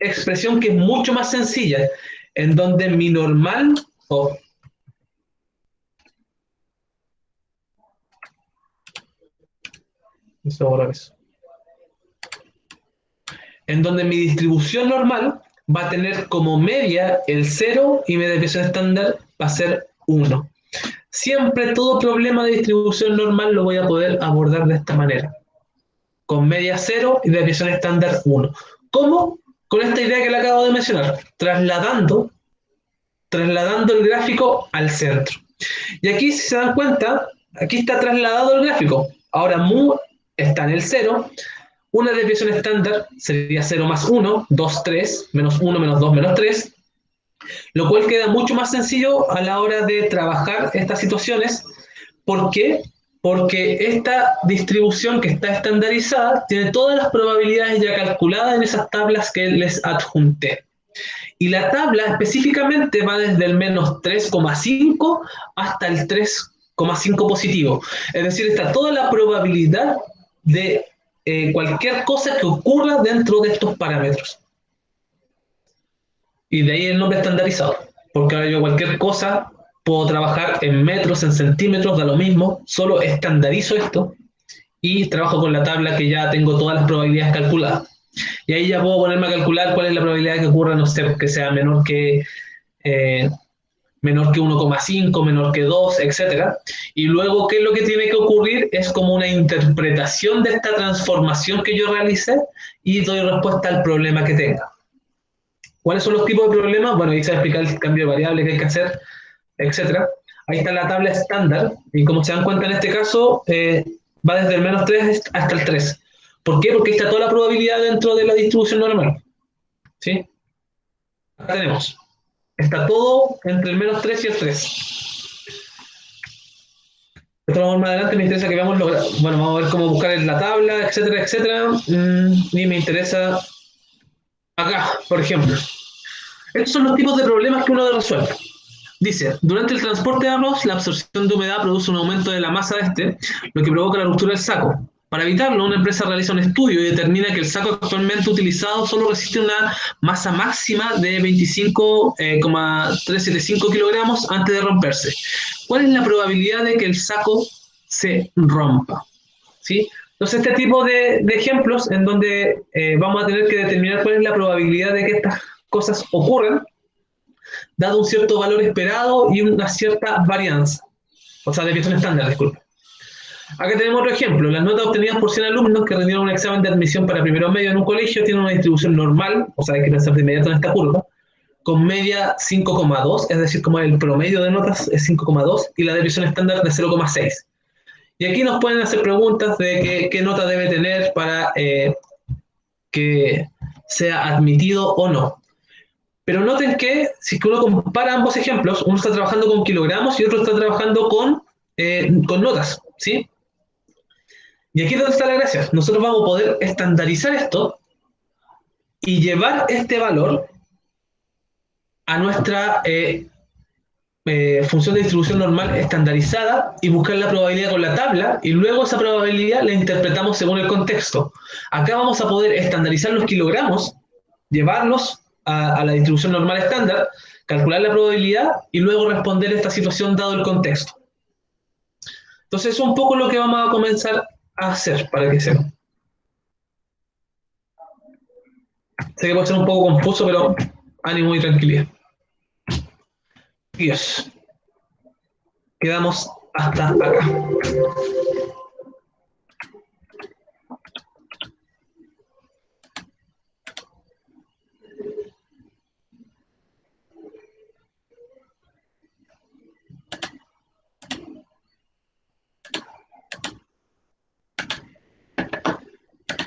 expresión que es mucho más sencilla, en donde mi normal, en donde mi distribución normal va a tener como media el 0 y mi desviación estándar va a ser 1. Siempre todo problema de distribución normal lo voy a poder abordar de esta manera, con media 0 y desviación estándar 1. ¿Cómo? Con esta idea que le acabo de mencionar, trasladando el gráfico al centro. Y aquí, si se dan cuenta, aquí está trasladado el gráfico. Ahora mu está en el 0. Una desviación estándar sería 0 más 1, 2, 3, menos 1, menos 2, menos 3, lo cual queda mucho más sencillo a la hora de trabajar estas situaciones. ¿Por qué? Porque esta distribución que está estandarizada tiene todas las probabilidades ya calculadas en esas tablas que les adjunté. Y la tabla específicamente va desde el menos 3,5 hasta el 3,5 positivo. Es decir, está toda la probabilidad de cualquier cosa que ocurra dentro de estos parámetros. Y de ahí el nombre estandarizado, porque ahora yo cualquier cosa puedo trabajar en metros, en centímetros, da lo mismo, solo estandarizo esto y trabajo con la tabla que ya tengo todas las probabilidades calculadas. Y ahí ya puedo ponerme a calcular cuál es la probabilidad de que ocurra, no sé, que sea menor que 1,5, menor que 2, etc. Y luego, ¿qué es lo que tiene que ocurrir? Es como una interpretación de esta transformación que yo realicé y doy respuesta al problema que tenga. ¿Cuáles son los tipos de problemas? Bueno, ahí se va a explicar el cambio de variable que hay que hacer, etc. Ahí está la tabla estándar, y como se dan cuenta en este caso, va desde el menos 3 hasta el 3. ¿Por qué? Porque está toda la probabilidad dentro de la distribución normal. ¿Sí? Acá tenemos. Está todo entre el menos 3 y el 3. Esto vamos más adelante, me interesa que veamos bueno, vamos a ver cómo buscar en la tabla, etcétera, etcétera. Y me interesa acá, por ejemplo. Estos son los tipos de problemas que uno resuelve. Dice, durante el transporte de arroz, la absorción de humedad produce un aumento de la masa de este, lo que provoca la ruptura del saco. Para evitarlo, una empresa realiza un estudio y determina que el saco actualmente utilizado solo resiste una masa máxima de 25,375 kilogramos antes de romperse. ¿Cuál es la probabilidad de que el saco se rompa? ¿Sí? Entonces, este tipo de ejemplos en donde vamos a tener que determinar cuál es la probabilidad de que estas cosas ocurran, dado un cierto valor esperado y una cierta varianza. O sea, desviación estándar, disculpe. Acá tenemos otro ejemplo. Las notas obtenidas por 100 alumnos que rindieron un examen de admisión para primero medio en un colegio tienen una distribución normal, o sea, hay que pensar de inmediato en esta curva, con media 5,2, es decir, como el promedio de notas es 5,2 y la desviación estándar de 0,6. Y aquí nos pueden hacer preguntas de qué nota debe tener para que sea admitido o no. Pero noten que si uno compara ambos ejemplos, uno está trabajando con kilogramos y otro está trabajando con notas, ¿sí? Y aquí es donde está la gracia. Nosotros vamos a poder estandarizar esto y llevar este valor a nuestra función de distribución normal estandarizada y buscar la probabilidad con la tabla y luego esa probabilidad la interpretamos según el contexto. Acá vamos a poder estandarizar los kilogramos, llevarlos a la distribución normal estándar, calcular la probabilidad y luego responder esta situación dado el contexto. Entonces, es un poco lo que vamos a comenzar a hacer para que sepan. Sé que puede ser un poco confuso, pero ánimo y tranquilidad. Dios. Quedamos hasta acá.